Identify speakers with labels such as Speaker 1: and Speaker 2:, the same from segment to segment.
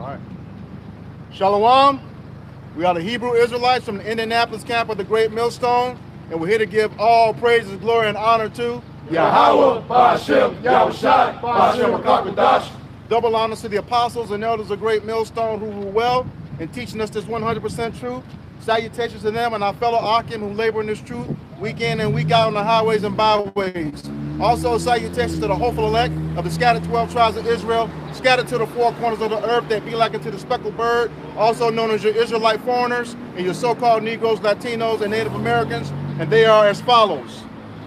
Speaker 1: All right. Shalom. We are the Hebrew Israelites from the Indianapolis camp of the Great Millstone, and we're here to give all praises, glory, and honor to
Speaker 2: Yahweh, Ba'ashem, Yahushai, Ba'ashem HaKadosh.
Speaker 1: Double honors to the apostles and elders of Great Millstone who rule well in teaching us this 100% truth. Salutations to them and our fellow Akim who labor in this truth week in and week out on the highways and byways. Also, salutations to the hopeful elect of the scattered 12 tribes of Israel, scattered to the four corners of the earth that be like unto the speckled bird, also known as your Israelite foreigners and your so-called Negroes, Latinos, and Native Americans, and they are as follows.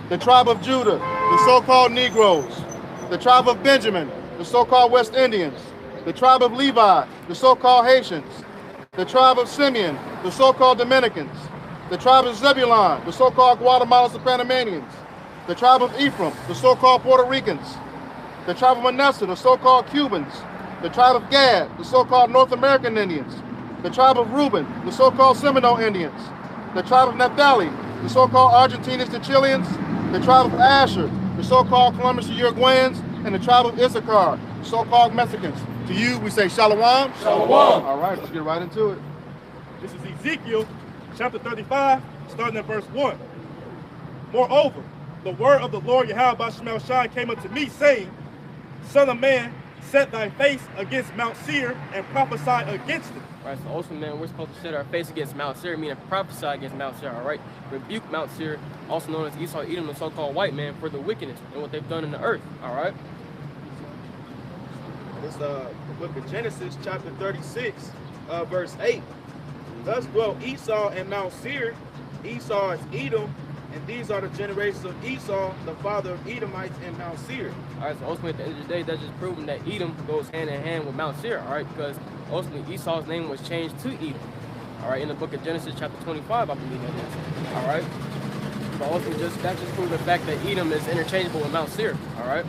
Speaker 1: The tribe of Judah, the so-called Negroes. The tribe of Benjamin, the so-called West Indians. The tribe of Levi, the so-called Haitians. The tribe of Simeon, the so-called Dominicans. The tribe of Zebulon, the so-called Guatemalans and Panamanians. The tribe of Ephraim, the so-called Puerto Ricans. The tribe of Manasseh, the so-called Cubans. The tribe of Gad, the so-called North American Indians. The tribe of Reuben, the so-called Seminole Indians. The tribe of Naphtali, the so-called Argentinians and Chileans. The tribe of Asher, the so-called Columbus and Uruguayans. And the tribe of Issachar, the so-called Mexicans. To you, we say Shalom.
Speaker 2: Shalom.
Speaker 1: All right, let's get right into it.
Speaker 3: This is Ezekiel chapter 35, starting at verse 1. Moreover, the word of the Lord Yahweh Ba'ashem Shai came unto me, saying, Son of man, set thy face against Mount Seir and prophesy against it.
Speaker 4: All right, so also, man, we're supposed to set our face against Mount Seir, meaning prophesy against Mount Seir, all right? Rebuke Mount Seir, also known as Esau, Edom, the so-called white man, for the wickedness and what they've done in the earth, all right?
Speaker 5: It's the book of Genesis, chapter 36, verse 8. Thus dwelt Esau and Mount Seir. Esau is Edom, and these are the generations of Esau, the father of Edomites and Mount Seir.
Speaker 4: All right, so ultimately at the end of the day, that's just proving that Edom goes hand in hand with Mount Seir, all right? Because ultimately Esau's name was changed to Edom, all right? In the book of Genesis, chapter 25, I believe that is, all right? So ultimately that just proves the fact that Edom is interchangeable with Mount Seir, all right?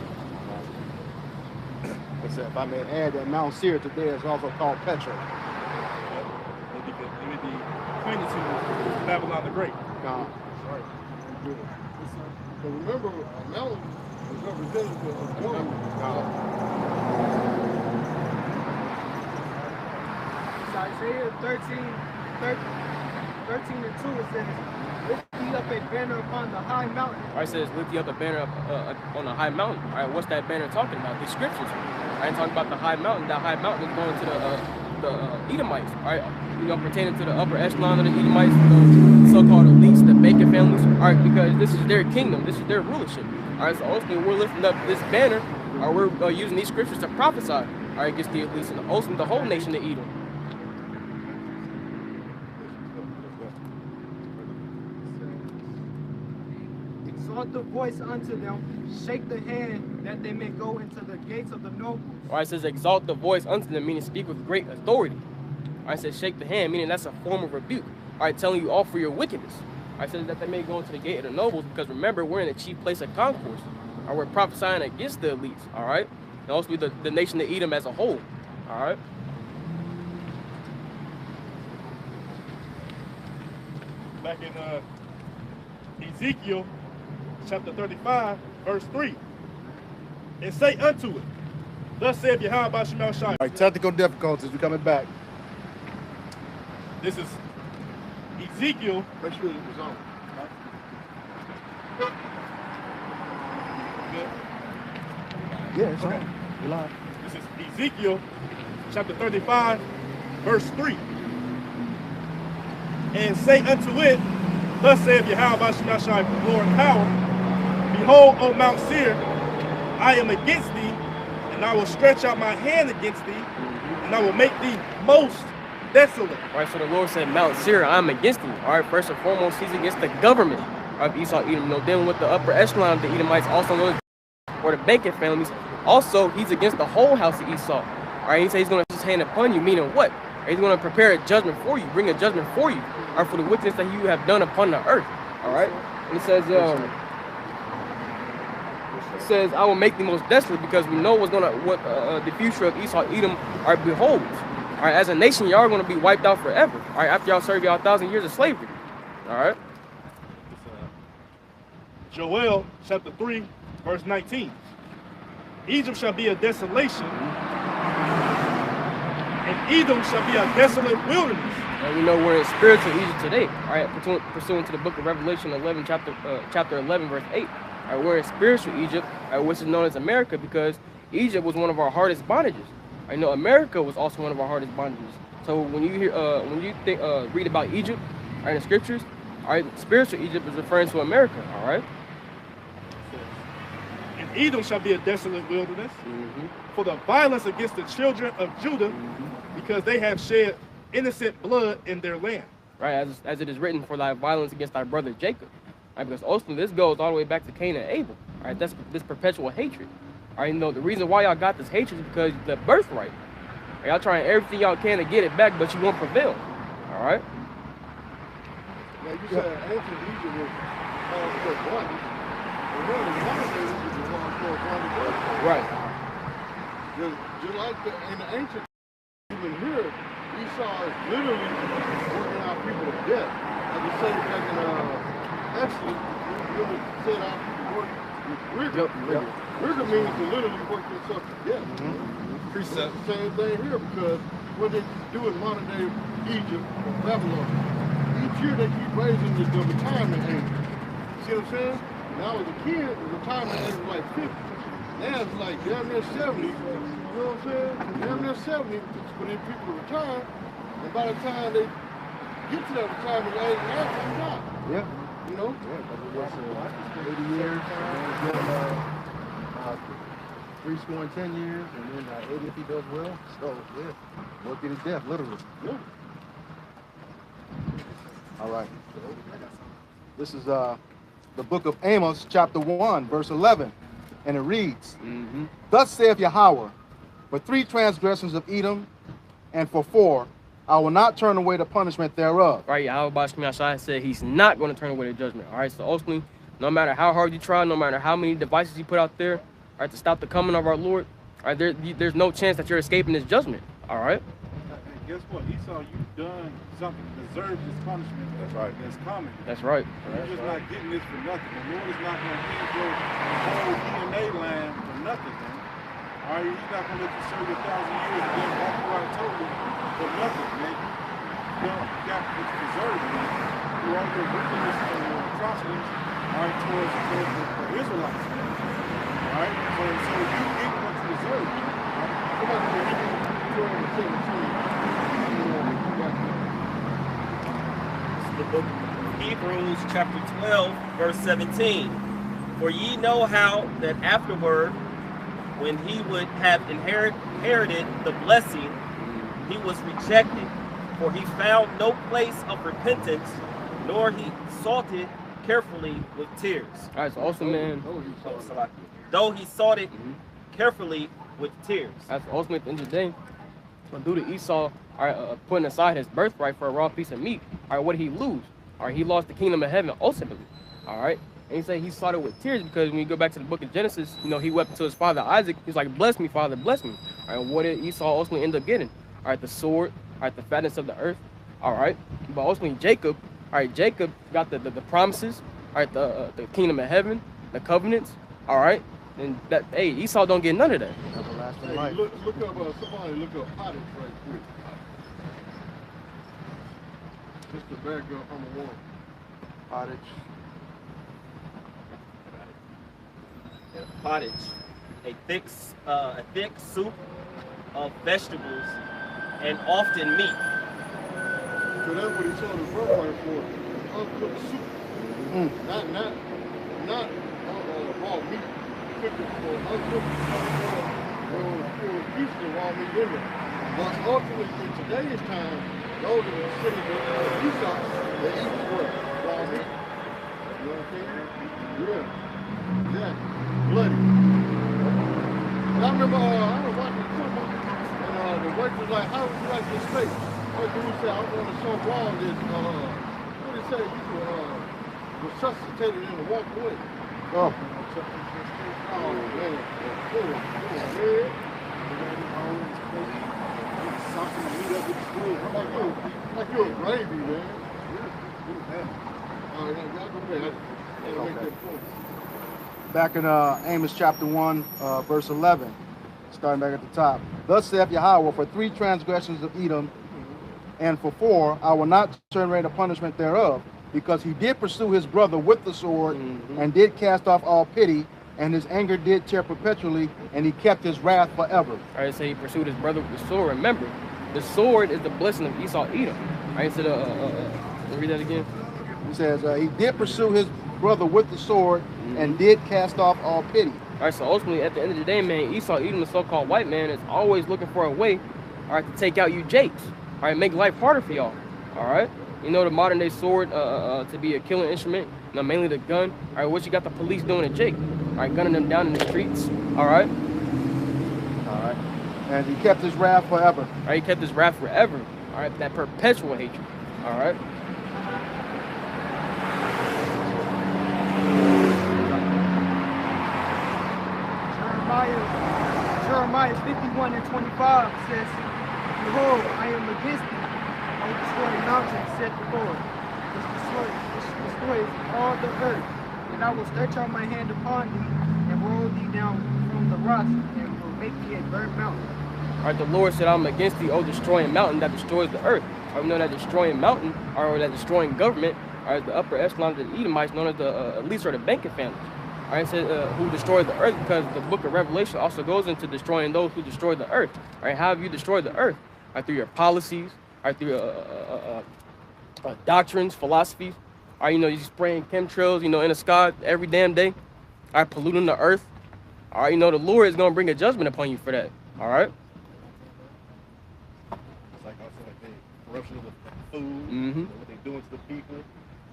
Speaker 1: If I may add that Mount Seir today is also called Petra.
Speaker 3: It may be pointed to Babylon the Great.
Speaker 1: Sorry.
Speaker 2: So remember, a mountain is representative of glory.
Speaker 6: So Isaiah 13 and 2, it says, lift ye up a banner upon the high mountain.
Speaker 4: All right, it says lift you up a banner up on a high mountain. All right, what's that banner talking about? These scriptures. I ain't talking about the high mountain. That high mountain is going to the Edomites. All right, you know, pertaining to the upper echelon of the Edomites, the so-called elites, the Bacon families. All right, because this is their kingdom, this is their rulership. All right, so ultimately we're lifting up this banner, or we're using these scriptures to prophesy. All right, against the elites and ultimately the whole nation of Edom.
Speaker 6: Exalt the voice unto them, shake the hand, that they may go into the gates of the nobles.
Speaker 4: All right, it says exalt the voice unto them, meaning speak with great authority. All right, it says shake the hand, meaning that's a form of rebuke. All right, telling you all for your wickedness. All right, it says that they may go into the gate of the nobles, because remember, we're in a chief place of concourse. All right, we're prophesying against the elites, all right? And also the nation of Edom as a whole, all right?
Speaker 3: Back in Ezekiel chapter 35, verse 3. And say unto it, thus saith Yahweh Ba'ashem Shai.
Speaker 1: All right, technical difficulties, we're coming back.
Speaker 3: This is Ezekiel.
Speaker 2: Make sure it was on.
Speaker 3: Good.
Speaker 1: Yeah, it's okay. You're live.
Speaker 3: This is Ezekiel chapter 35, verse 3. And say unto it, thus saith Yahweh Ba'ashem Shai, the Lord power, behold, O Mount Seir, I am against thee, and I will stretch out my hand against thee, and I will make thee most desolate.
Speaker 4: All right, so the Lord said, Mount Seir, I'm against thee. All right, first and foremost, he's against the government of Esau, Edom. You know, dealing with the upper echelon of the Edomites, also known as or the Bacon families. Also, he's against the whole house of Esau. All right, he said he's going to put his hand upon you, meaning what? He's going to prepare a judgment for you, bring a judgment for you, or for the wickedness that you have done upon the earth. All right, and it says, I will make thee most desolate, because we know what the future of Esau, Edom, are beholds. All right, as a nation, y'all are going to be wiped out forever. All right, after y'all serve y'all 1,000 years of slavery. All right.
Speaker 3: Joel chapter 3, verse 19. Egypt shall be a desolation, And Edom shall be a desolate wilderness.
Speaker 4: And we know we're in spiritual Egypt today, all right, pursuant to the book of Revelation 11, chapter 11, verse 8. All right, we're in spiritual Egypt, all right, which is known as America, because Egypt was one of our hardest bondages. I know America was also one of our hardest bondages. So when you hear, read about Egypt, all right, in the scriptures, all right, spiritual Egypt is referring to America, all right.
Speaker 3: And Edom shall be a desolate wilderness for the violence against the children of Judah, because they have shed innocent blood in their land.
Speaker 4: Right, as it is written, for thy violence against thy brother Jacob. Right, because ultimately this goes all the way back to Cain and Abel. All right, that's this perpetual hatred. All right, you know, the reason why y'all got this hatred is because the birthright. Right, y'all trying everything y'all can to get it back, but you won't prevail. All right.
Speaker 2: Like you said, ancient Egypt was all for one. And really, modern day Egypt was all for one.
Speaker 4: Right.
Speaker 2: Just like in the ancient, even here, Esau is literally working out people to death. Like you say back in Exodus, you said our people work with rigor. Rigor means to literally work yourself to death.
Speaker 5: Precept.
Speaker 2: It's the same thing here, because what they do in modern day Egypt or Babylon, each year they keep raising the retirement age. See what I'm saying? Now as a kid, the retirement age was like 50. Now it's like damn near 70. You know what I'm saying? Damn near 70 for these people to retire. And by the time they get to that retirement age, they're actually die.
Speaker 1: Yeah.
Speaker 2: You know?
Speaker 1: Yeah, but it was 80 years, and then 3 score and 10 years, and then 80 if he does well. So, yeah, work to his death, literally.
Speaker 2: Yeah.
Speaker 1: All right. This is the book of Amos, chapter 1, verse 11, and it reads, Thus saith Yahweh, for 3 transgressions of Edom, and for 4, I will not turn away the punishment thereof.
Speaker 4: Right, Yahweh said he's not going to turn away the judgment. All right, so ultimately, no matter how hard you try, no matter how many devices you put out there, all right, to stop the coming of our Lord, all right, there's no chance that you're escaping this judgment. All right.
Speaker 7: And guess what? Esau, you've done something to deserve this punishment. That's right. That's coming.
Speaker 4: That's right.
Speaker 7: You're just not getting this for nothing. The Lord is not going to end your whole DNA land for nothing, man. All right, he's not going to let you serve your 1,000 years and then walk around totally for nothing, man. You got what you deserve, man. Through all your wickedness and your atrocities, all right, towards the Israelites, man. All right, so you get what you deserve. Come on, man. 12 and 17.
Speaker 8: The book of Hebrews chapter 12 verse 17. For ye know how that afterward, when he would have inherited the blessing, he was rejected, for he found no place of repentance, nor he sought it carefully with tears.
Speaker 4: All right, so also, man,
Speaker 8: Though he sought it carefully with tears.
Speaker 4: that's ultimately at the end of the day. So due to Esau, all right, putting aside his birthright for a raw piece of meat, all right, what did he lose? All right, he lost the kingdom of heaven ultimately. All right, and he said he sought it with tears because when you go back to the book of Genesis, you know, he wept to his father Isaac. He's like, bless me, father, bless me. All right, what did Esau ultimately end up getting? All right, the sword, all right, the fatness of the earth. All right, but ultimately Jacob, all right, Jacob got the promises, all right, the kingdom of heaven, the covenants. All right, and that, hey, Esau don't get none of that.
Speaker 1: Everlasting
Speaker 2: Hey,
Speaker 1: life.
Speaker 2: look up, somebody look up pottage right quick. Just to back up, I'm a one.
Speaker 1: Pottage.
Speaker 8: Pottage, a thick soup of vegetables and often meat.
Speaker 2: So that's what he sold his birthright for. Uncooked soup. Not raw meat. Cooked it for uncooked pieces of raw meat in there. But ultimately, in today's time, those are considered Esau. They eat what? Raw meat. You know what I'm saying? Yeah. Exactly. Bloody. I remember I was watching football, and the waitress was like, how would you like this steak? What dude said, I want it so raw that, what did he say? You could resuscitate it and walk away.
Speaker 1: Oh.
Speaker 2: Oh, man. Something to meet up with the food. Like you're a gravy, man. All right, y'all go ahead. I gotta make that point.
Speaker 1: Back in Amos chapter 1, verse 11, starting back at the top. Thus saith Yahweh, for 3 transgressions of Edom, and for 4, I will not turn away the punishment thereof, because he did pursue his brother with the sword, and did cast off all pity, and his anger did tear perpetually, and he kept his wrath forever.
Speaker 4: All right, so he pursued his brother with the sword. Remember, the sword is the blessing of Esau, Edom. All right, so read that again.
Speaker 1: He says, he did pursue his brother with the sword, and did cast off all pity.
Speaker 4: All right, so ultimately, at the end of the day, man, Esau, Edom, the so-called white man, is always looking for a way, all right, to take out you Jakes. All right, make life harder for y'all. All right, you know, the modern day sword to be a killing instrument, you know, mainly the gun. All right, what you got the police doing to Jake? All right, gunning them down in the streets. All right.
Speaker 1: All right. And he kept his wrath forever.
Speaker 4: All right, he kept his wrath forever. All right, that perpetual hatred. All right.
Speaker 6: Jeremiah 51 and 25 says, behold, I am against thee, O destroying mountain, said the Lord, which destroys all the earth. And I will stretch out my hand upon thee, and roll thee down from the rocks, and will make thee a burnt mountain.
Speaker 4: All right, the Lord said, I'm against thee, O destroying mountain that destroys the earth. All right, we know that destroying mountain, or that destroying government, are the upper echelon of the Edomites, known as the elites or the banking families. All right, said who destroyed the earth, because the book of Revelation also goes into destroying those who destroy the earth. All right, how have you destroyed the earth? All right, through your policies, all right, through your doctrines, philosophies. All right, you know, you spraying chemtrails, you know, in the sky every damn day. All right, polluting the earth. All right, you know, the Lord is going to bring a judgment upon you for that. All right.
Speaker 3: It's like also like the corruption of the food, you know, what they're doing to the people, you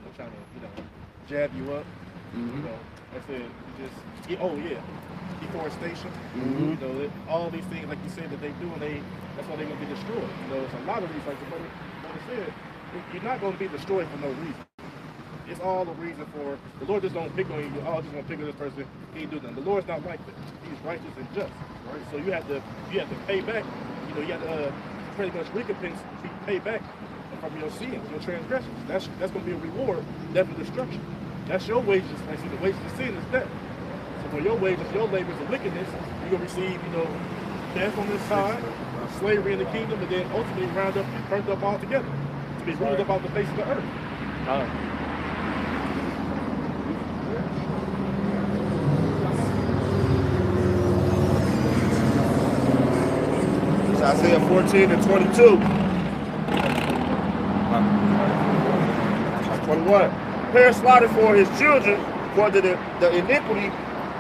Speaker 3: know, trying to, you know, jab you up. You know, I said, deforestation. You know, all these things, like you said, that they do, and that's why they're going to be destroyed. You know, it's a lot of these, like the brother said, you're not going to be destroyed for no reason. It's all a reason for, the Lord just don't pick on you, oh, just want to pick on this person, he ain't do nothing. The Lord's not like that. He's righteous and just, right? So you have to pay back, you know, you have to pretty much recompense, pay back from your sins, your transgressions. That's going to be a reward, death and destruction. That's your wages. I see the wages of sin is death. So for your wages, your labors of wickedness, you're going to receive, you know, death on this side, slavery in the kingdom, and then ultimately round up and burnt up altogether to be rooted up off the face of the earth.
Speaker 5: Isaiah 14 and 22. 21. Prepare slaughter for his children for the iniquity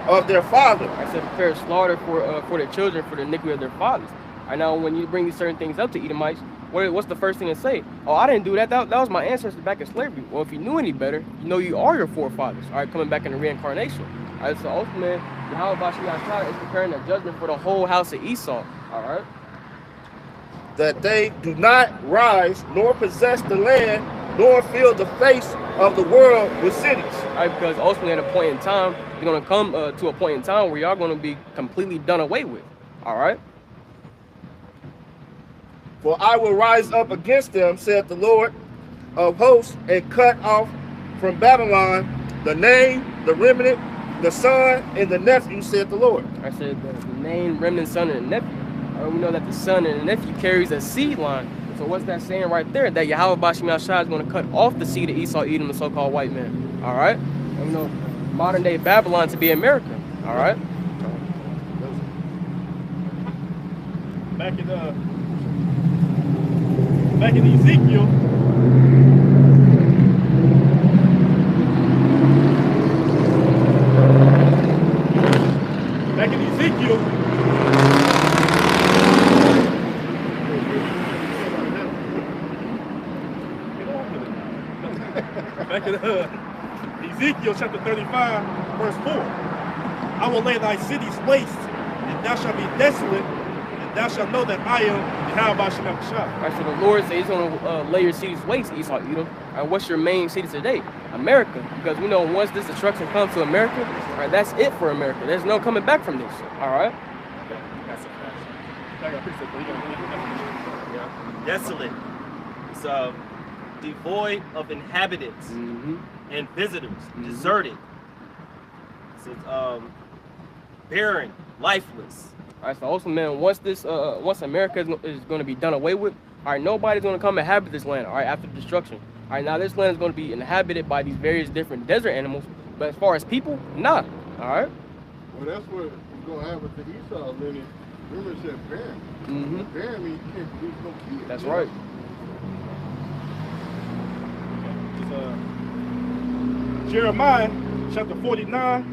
Speaker 5: of their father.
Speaker 4: I said prepare slaughter for their children for the iniquity of their fathers. I know when you bring these certain things up to Edomites, what's the first thing to say? Oh, I didn't do that. That was my ancestors back in slavery. Well, if you knew any better, you know you are your forefathers. All right, coming back in the reincarnation. All right, so ultimately, Yahweh is preparing a judgment for the whole house of Esau. All right.
Speaker 5: That they do not rise nor possess the land nor fill the face of the world with cities.
Speaker 4: All right, because ultimately at a point in time, you're going to come to a point in time where y'all going to be completely done away with. All right.
Speaker 5: For I will rise up against them, said the Lord of hosts, and cut off from Babylon the name, the remnant, the son, and the nephew, said the Lord.
Speaker 4: I said the name, remnant, son, and the nephew. We know that the son and the nephew carries a seed line. So what's that saying right there? That Yahweh Bashim Yahshua is going to cut off the seed of Esau, Edom, the so-called white man. All right? And we know modern day Babylon to be America. All right?
Speaker 3: Back in Ezekiel, Ezekiel chapter 35, verse 4. I will lay thy cities waste, and thou shalt be desolate, and thou shalt know that I am Yahweh Bashim Yahshua.
Speaker 4: All right, so the Lord says he's going to lay your cities waste, Esau, Edom. All right, what's your main city today? America. Because we know once this destruction comes to America, all right, that's it for America. There's no coming back from this. All right?
Speaker 8: Desolate. It's devoid of inhabitants and visitors, deserted. It's barren, lifeless.
Speaker 4: All right, so also, man, once America is going to be done away with, all right, nobody's going to come inhabit this land, all right, after destruction. All right, now this land is going to be inhabited by these various different desert animals, but as far as people, nah, all right?
Speaker 2: Well, that's what you're going to have with the Esau lineage. Remember it said barren.
Speaker 4: Mm-hmm.
Speaker 2: Barren means you can't produce no kids.
Speaker 4: That's right.
Speaker 3: Jeremiah chapter 49,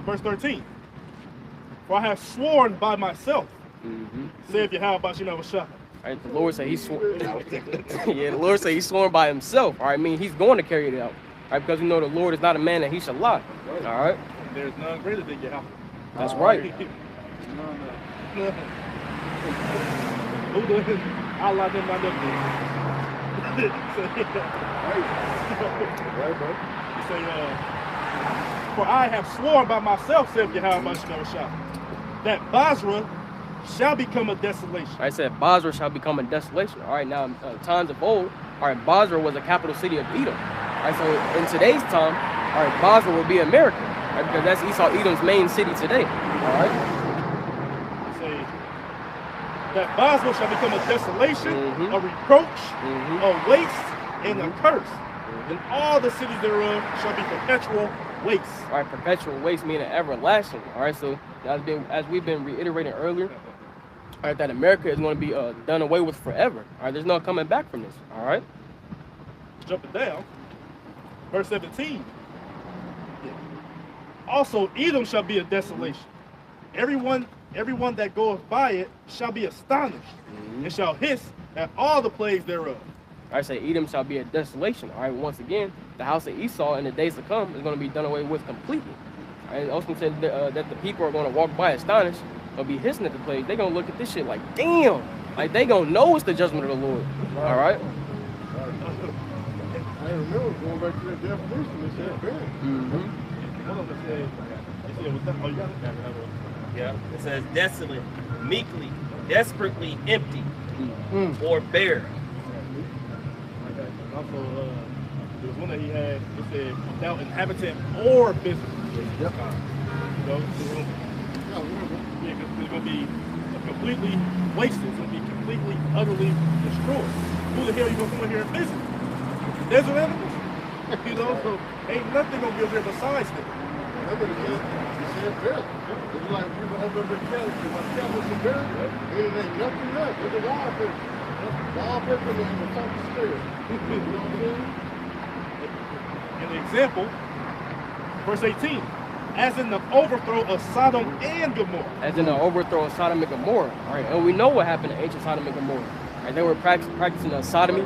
Speaker 3: verse 13. For I have sworn by myself, saith Yahweh Shemel Shah.
Speaker 4: All right, the Lord said he swore. Yeah, the Lord said he's sworn by himself. All right, I mean he's going to carry it out. All right, because we know the Lord is not a man that he shall lie. All right.
Speaker 3: There's none greater than Yahweh.
Speaker 4: That's right.
Speaker 3: Allah did not He say, for I have sworn by myself, saith Yahweh Shah, that Basra shall become a desolation.
Speaker 4: I said Basra shall become a desolation. All right, now times of old, all right, Basra was the capital city of Edom. All right, so in today's time, all right, Basra will be America, right, because that's Esau Edom's main city today. All right.
Speaker 3: Say that Basra shall become a desolation, a reproach, a waste, and a curse. And all the cities thereof shall be perpetual waste.
Speaker 4: All right, perpetual waste meaning everlasting. All right, so as we've been reiterating earlier, all right, that America is going to be done away with forever. All right, there's no coming back from this. All right.
Speaker 3: Jumping down, verse 17. Also, Edom shall be a desolation. Everyone that goeth by it shall be astonished, and shall hiss at all the plagues thereof.
Speaker 4: I say Edom shall be a desolation. All right, once again, the house of Esau in the days to come is going to be done away with completely. All right, it also said that the people are going to walk by astonished, they'll be hissing at the plague. They're going to look at this shit like, damn, like they going to know it's the judgment of the Lord. All right?
Speaker 2: I remember going back to the definition, it said barren.
Speaker 8: Yeah, it says desolate, meekly, desperately empty, or bare.
Speaker 3: Also, there was one that he had, it said, without inhabitant or business.
Speaker 2: Yep.
Speaker 3: So, yeah, because it's going to be completely wasted. It's going to be completely, utterly destroyed. Who the hell are you going to come in here and visit? Desert animals? You know, so ain't nothing going to be over there besides them.
Speaker 2: Remember it said barren. It's like people over the cattle, my cattle is barren, and it ain't nothing left. It's a wallpaper. Wallpaper and the top of the stairs. You know what I'm saying?
Speaker 3: An example, verse 18, as in the overthrow of Sodom and Gomorrah.
Speaker 4: As in the overthrow of Sodom and Gomorrah. All right, and we know what happened to ancient Sodom and Gomorrah. All right, they were practicing sodomy.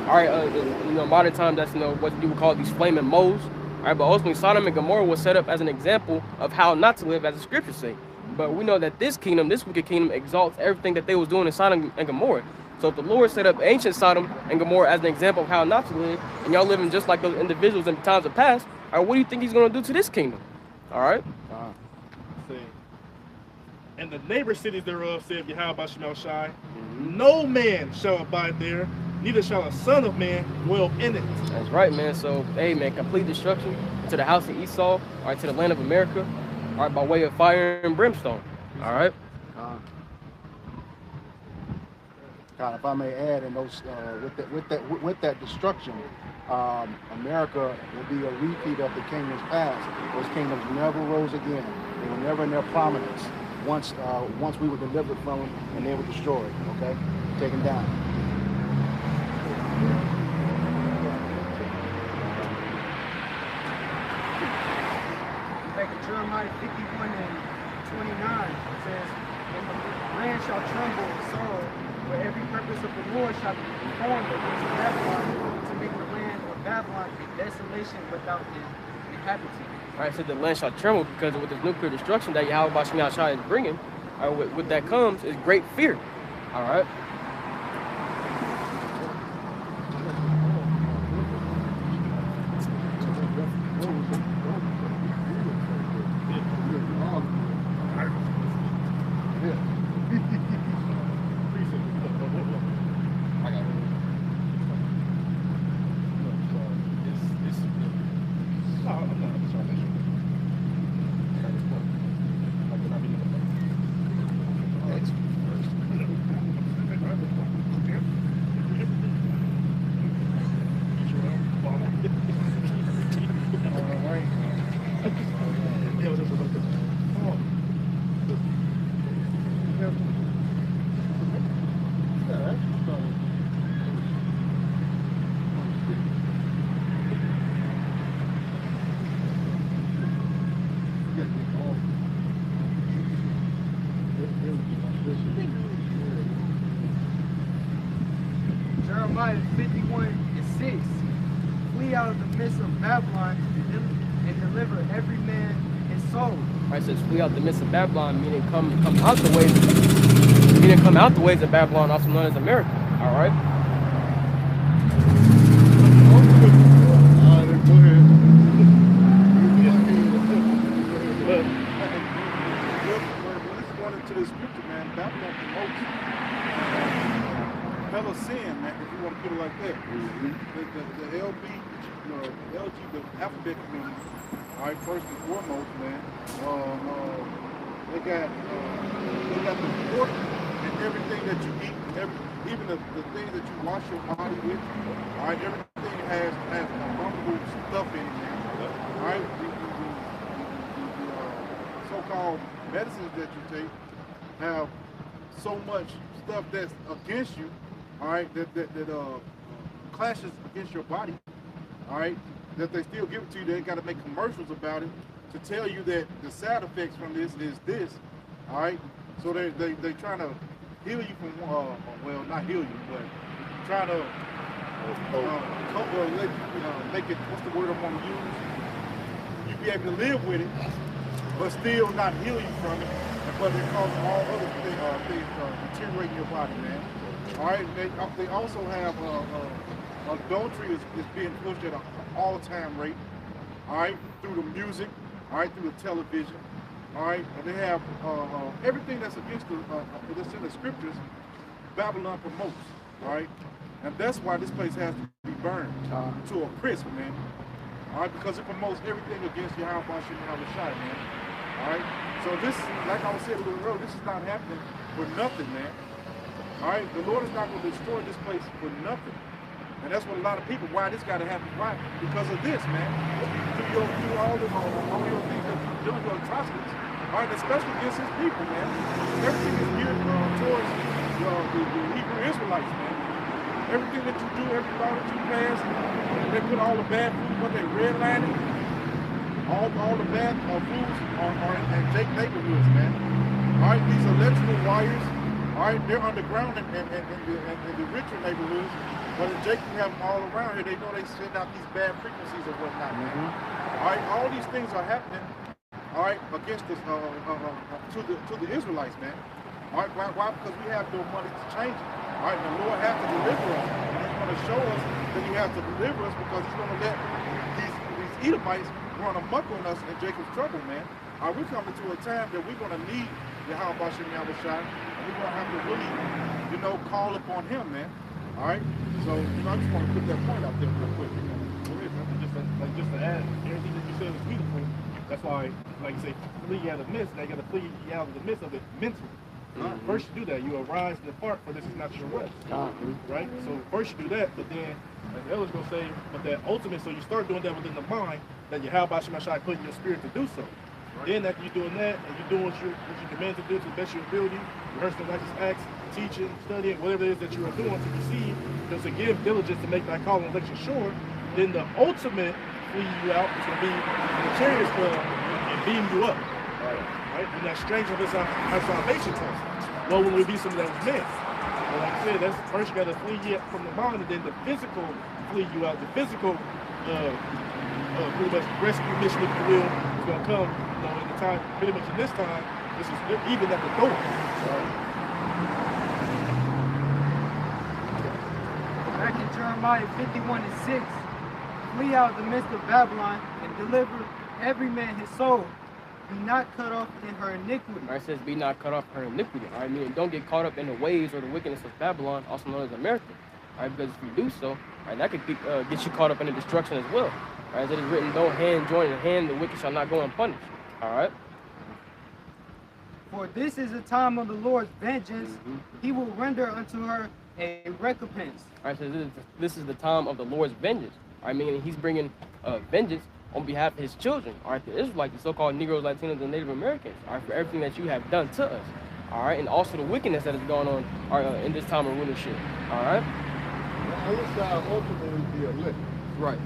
Speaker 4: All right, you know, modern times that's, you know, what you would call these flaming moles. All right, but ultimately Sodom and Gomorrah was set up as an example of how not to live, as the scriptures say. But we know that this kingdom, this wicked kingdom, exalts everything that they was doing in Sodom and Gomorrah. So if the Lord set up ancient Sodom and Gomorrah as an example of how not to live, and y'all living just like those individuals in times of past, all right, what do you think he's going to do to this kingdom? All right?
Speaker 3: And the neighbor cities thereof, said Yahweh Shemel Shai, no man shall abide there, neither shall a son of man dwell in it.
Speaker 4: That's right, man. So, hey, man, complete destruction to the house of Esau, all right, to the land of America, all right, by way of fire and brimstone. All right?
Speaker 1: God, if I may add, in those with that destruction, America will be a repeat of the kingdoms past. Those kingdoms never rose again. They were never in their prominence once we were delivered from them and they were destroyed. Okay, taken down.
Speaker 6: Back in Jeremiah 51 and 29, it says, "And the land shall tremble with sorrow, for every purpose of the Lord shall be performed against Babylon, to make the land of Babylon a desolation without an inhabitant."
Speaker 4: All right, so the land shall tremble because with this nuclear destruction that Yahweh Shemel Shai is bringing, all right, with that comes is great fear. All right?
Speaker 6: Jeremiah 51:6. Flee out of the midst of Babylon and deliver every man his soul.
Speaker 4: Right, so flee out the midst of Babylon, meaning come out the ways, come out the ways of Babylon, also known as America. All right.
Speaker 2: Go ahead.
Speaker 7: When it's going into the scripture, man, Babylon promotes hella sin, man, if you want to put it like that. The LG, the alphabet community, all right, first and foremost, man, they got the pork and everything that you eat, even the things that you wash your body with, all right, everything has abominable stuff in it, man, all right, the so-called medicines that you take have so much stuff that's against you, all right, that clashes against your body, all right, that they still give it to you. They got to make commercials about it to tell you that the side effects from this is this, all right. So they trying to heal you from well, not heal you, but trying to make it, what's the word I want to use? You be able to live with it, but still not heal you from it, but it causes all other things deteriorating your body, man. All right, they also have adultery is being pushed at an all-time rate, all right, through the music, all right, through the television, all right, and they have everything that's against that's in the scriptures, Babylon promotes, all right, and that's why this place has to be burned to a crisp, man, all right, because it promotes everything against Yahweh Bashem Yahushai, man, all right, so this, like I was saying a little earlier, this is not happening for nothing, man. All right, the Lord is not going to destroy this place for nothing. And that's what a lot of people, why this got to happen, why? Because of this, man. Through all your things that you're doing, your atrocities. All right, especially against his people, man. Everything is geared towards the Hebrew Israelites, man. Everything that you do, every law that you pass, they put all the bad food, what they redlining, all the bad foods are in Jake neighborhoods, man. All right, these electrical wires, all right, they're underground in the richer neighborhoods, but in Jake, you have them all around here. They know they send out these bad frequencies or whatnot, man. All right, all these things are happening, all right, against us, to the Israelites, man. All right, why? Because we have no money to change it. All right, the Lord has to deliver us, and He's going to show us that He has to deliver us because He's going to let these Edomites run amok on us in Jacob's trouble, man. All right, we're coming to a time that we're going to need Yahweh Bashem Yahushai, and we're going to have to really, call upon Him, man. All right, so I just want to put that point out there real quick.
Speaker 3: Just to add, everything that you said was beautiful. That's why, like you say, flee out of the midst. Now you got to flee out of the midst of it mentally. First you do that, you arise and depart, for this is not your rest. Right? So first you do that, but then, as the elder's going to say, but that ultimate, so you start doing that within the mind, that Yahweh Bashem Yahushai put in your spirit to do so. Right. Then after you're doing that, and you're doing what you're commanded to do to the best of your ability, rehearsing righteous acts, teaching, studying, whatever it is that you are doing to receive, to give diligence to make that call and election sure, then the ultimate flee you out is going to be in the chariots club and beam you up. Right? And that stranger of our salvation test. Well, when we be something that was meant. Well, like I said, that's first you got to flee you from the mind, and then the physical flee you out. The physical, pretty much rescue mission, if you will, is going to come. In the time, pretty much in this time, this is even at the door.
Speaker 6: Back in Jeremiah 51:6, flee out of the midst of Babylon and deliver every man his soul. Be not cut off in her iniquity.
Speaker 4: All right, it says, be not cut off her iniquity. All right, meaning don't get caught up in the ways or the wickedness of Babylon, also known as America. All right, because if you do so, all right, that could get you caught up in the destruction as well. All right, as it is written, no hand join in hand, the wicked shall not go unpunished. All right.
Speaker 6: For this is the time of the Lord's vengeance. He will render unto her a recompense.
Speaker 4: All right, so this is the time of the Lord's vengeance. All right, meaning He's bringing vengeance on behalf of His children. All right, the Israelites, the so-called Negroes, Latinos, and Native Americans. All right, for everything that you have done to us. All right, and also the wickedness that is going on in this time of rulership. All right.
Speaker 2: Our side ultimately be elect.
Speaker 4: Right.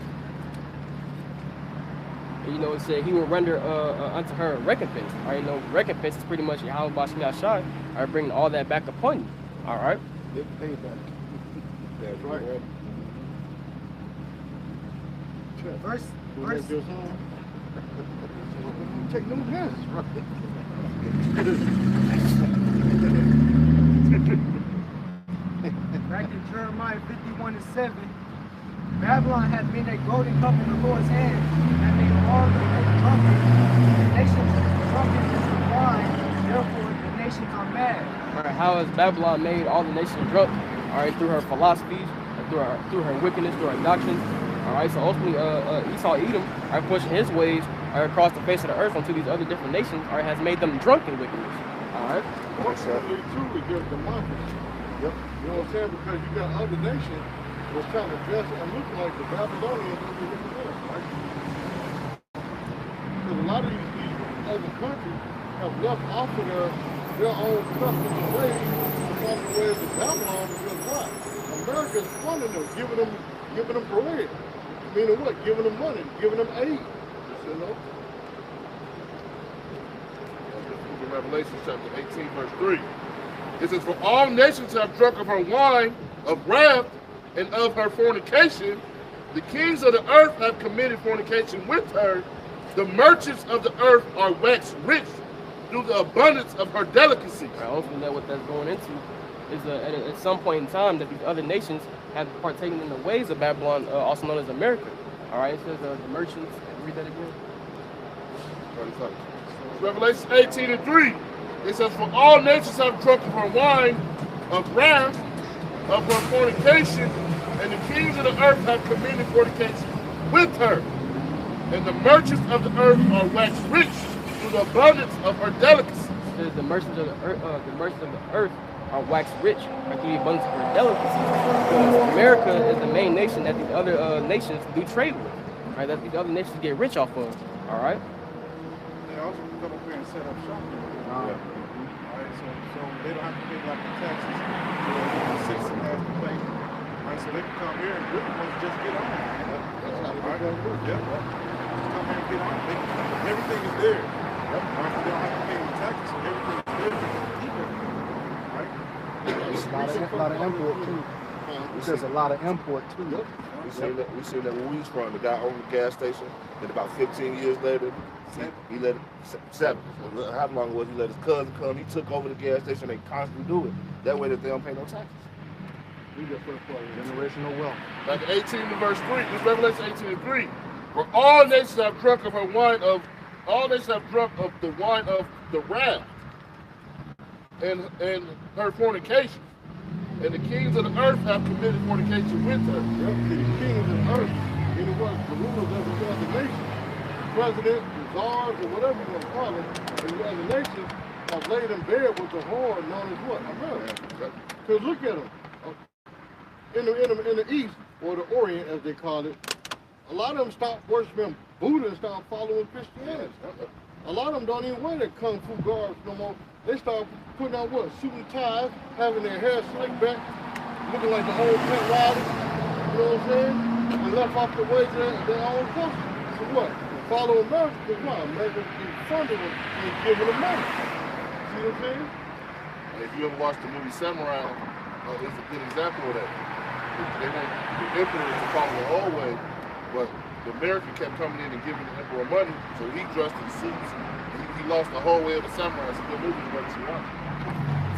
Speaker 4: And, it said He will render unto her a recompense. All right, recompense is pretty much Yahweh Bashem Yahushai, all right, bringing all that back upon you. All right.
Speaker 2: Get paid back. That's right.
Speaker 6: Verse,
Speaker 2: Who
Speaker 6: verse,
Speaker 2: let your song? Take no chances, right?
Speaker 6: back in Jeremiah 51:7, Babylon had been a golden cup in the Lord's hand, and made all the drunken. The nations drunken as the wine, therefore the nations are mad.
Speaker 4: All right, how has Babylon made all the nations drunk? All right, through her philosophies, through her wickedness, through her doctrines. All right, so ultimately, Esau, Edom, are pushing his ways across the face of the earth onto these other different nations. All right, has made them drunk in wickedness. All right.
Speaker 2: Ultimately, too, is their democracy. Yep. You know what I'm saying? Because you got other nations was trying to dress and look like the Babylonians over here in the right? Because a lot of these other countries have left off of their own customs and ways, from the ways of Babylon because what? America is funding them, giving them bread. Meaning what? Giving them money, giving them aid. You know?
Speaker 9: Revelation chapter 18, verse 3. It says, for all nations have drunk of her wine of wrath and of her fornication. The kings of the earth have committed fornication with her. The merchants of the earth are waxed rich through the abundance of her delicacies.
Speaker 4: Right, ultimately, what that's going into is at some point in time that these other nations have partaken in the ways of Babylon, also known as America. All right, it says the merchants. Read that again.
Speaker 9: Revelation 18 and 3. It says, for all nations have drunk of her wine of wrath, of her fornication, and the kings of the earth have committed fornication with her. And the merchants of the earth are waxed rich through the abundance of her delicacies.
Speaker 4: It says the merchants of the earth are waxed rich through the abundance of her delicacies. Because America is the main nation that these other nations do trade with. Right, that these other nations get rich off of. All right.
Speaker 7: They also can come up here and set up shop. All right, so they don't have to pay like the taxes. The citizen has to pay. All right, so they can come here and really want to just get on.
Speaker 2: That's how they're going to work.
Speaker 7: Yeah. Come here and get on. Everything is there. Yep. All right, so they don't have to pay any taxes, so everything is there. They can keep it. All right.
Speaker 1: There's a lot of import too. There's a lot of import too.
Speaker 9: We seen that when we was from, the guy owned the gas station, and about 15 years later, he let seven. How long it was he let his cousin come? He took over the gas station. They constantly do it. That way that they don't pay no taxes.
Speaker 2: We got first part.
Speaker 1: Generational wealth.
Speaker 9: Like 18 to verse 3. This Revelation 18 and 3. For all nations have drunk of her wine of the wine of the wrath and her fornication. And the kings of the earth have committed fornication with her.
Speaker 2: Yep, the kings of the earth, and it was the rulers of the other nations, presidents, the czars, or whatever you want to call them, and the other nations have laid in bed with the whore known as what? America. Because look at them. In the East, or the Orient as they call it, a lot of them stopped worshiping Buddha and started following Christianity. A lot of them don't even wear their kung fu guards no more. They start putting on what? Suit and ties, having their hair slicked back, looking like the old pet riders, you know what I'm saying? And left off the ways of their own culture. So what? Follow America, because what? America is funding them and giving them money. See what I'm saying?
Speaker 9: If you ever watched the movie Samurai, it's a good example of that. They want the emperor to follow the old way, but the American kept coming in and giving the emperor money, so he dressed in suits. He lost the whole way of the samurai. It's a good movie to watch.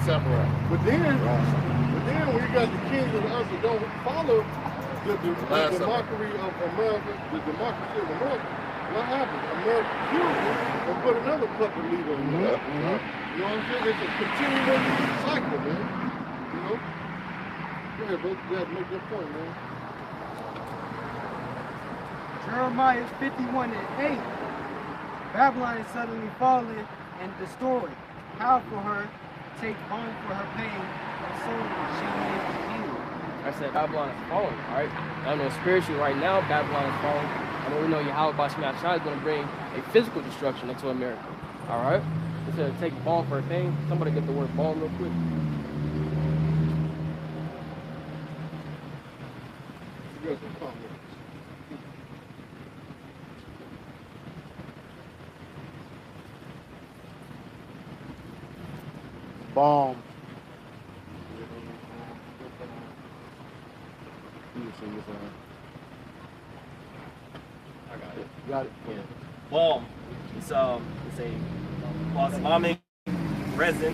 Speaker 9: Samurai.
Speaker 2: But then when you got the kings of the earth that don't follow the democracy of America, the democracy of America, what happens? America kills them and put another puppet leader in there. You know what I'm saying? It's a continuous cycle, man. You know? Go ahead, bro. You have to make that point, man.
Speaker 6: Jeremiah 51:8. Babylon is suddenly fallen and destroyed. How for her take home for her pain, and so she may be healed.
Speaker 4: I said Babylon is fallen, all right? I know spiritually right now, Babylon is fallen. I know we know Yahweh Shemai Shai is going to bring a physical destruction into America, all right? Instead of taking balm for a pain, somebody get the word balm real quick.
Speaker 2: You got some comments.
Speaker 1: Bomb.
Speaker 8: I got it.
Speaker 1: Got it.
Speaker 8: Yeah. Balm. It's a balsamic resin,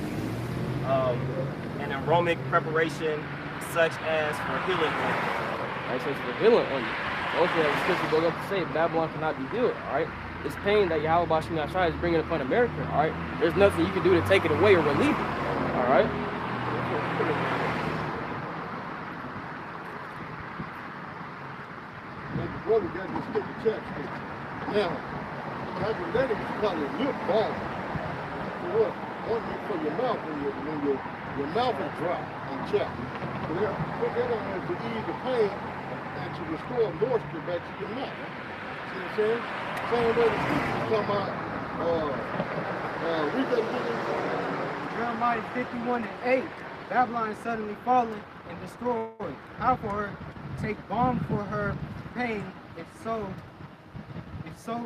Speaker 8: an aromatic preparation such as for healing oil.
Speaker 4: Right, so it's for healing on you. Also, as the scripture goes up to say, Babylon cannot be healed. All right, this pain that Yahweh Bashim Yashai is bringing upon America. All right, there's nothing you can do to take it away or relieve it. All right.
Speaker 2: Like the brother got this sticky chapstick. Now, hypothetically, it's probably lip balm. For what? Ointment for your mouth when your mouth is dry and chapped. So they put that on there to ease the pain and to restore moisture back to your mouth. See what I'm saying? Same way the scriptures talking about read that again.
Speaker 6: Jeremiah 51:8. Babylon is suddenly fallen and destroyed. How for her take balm for her pain, if so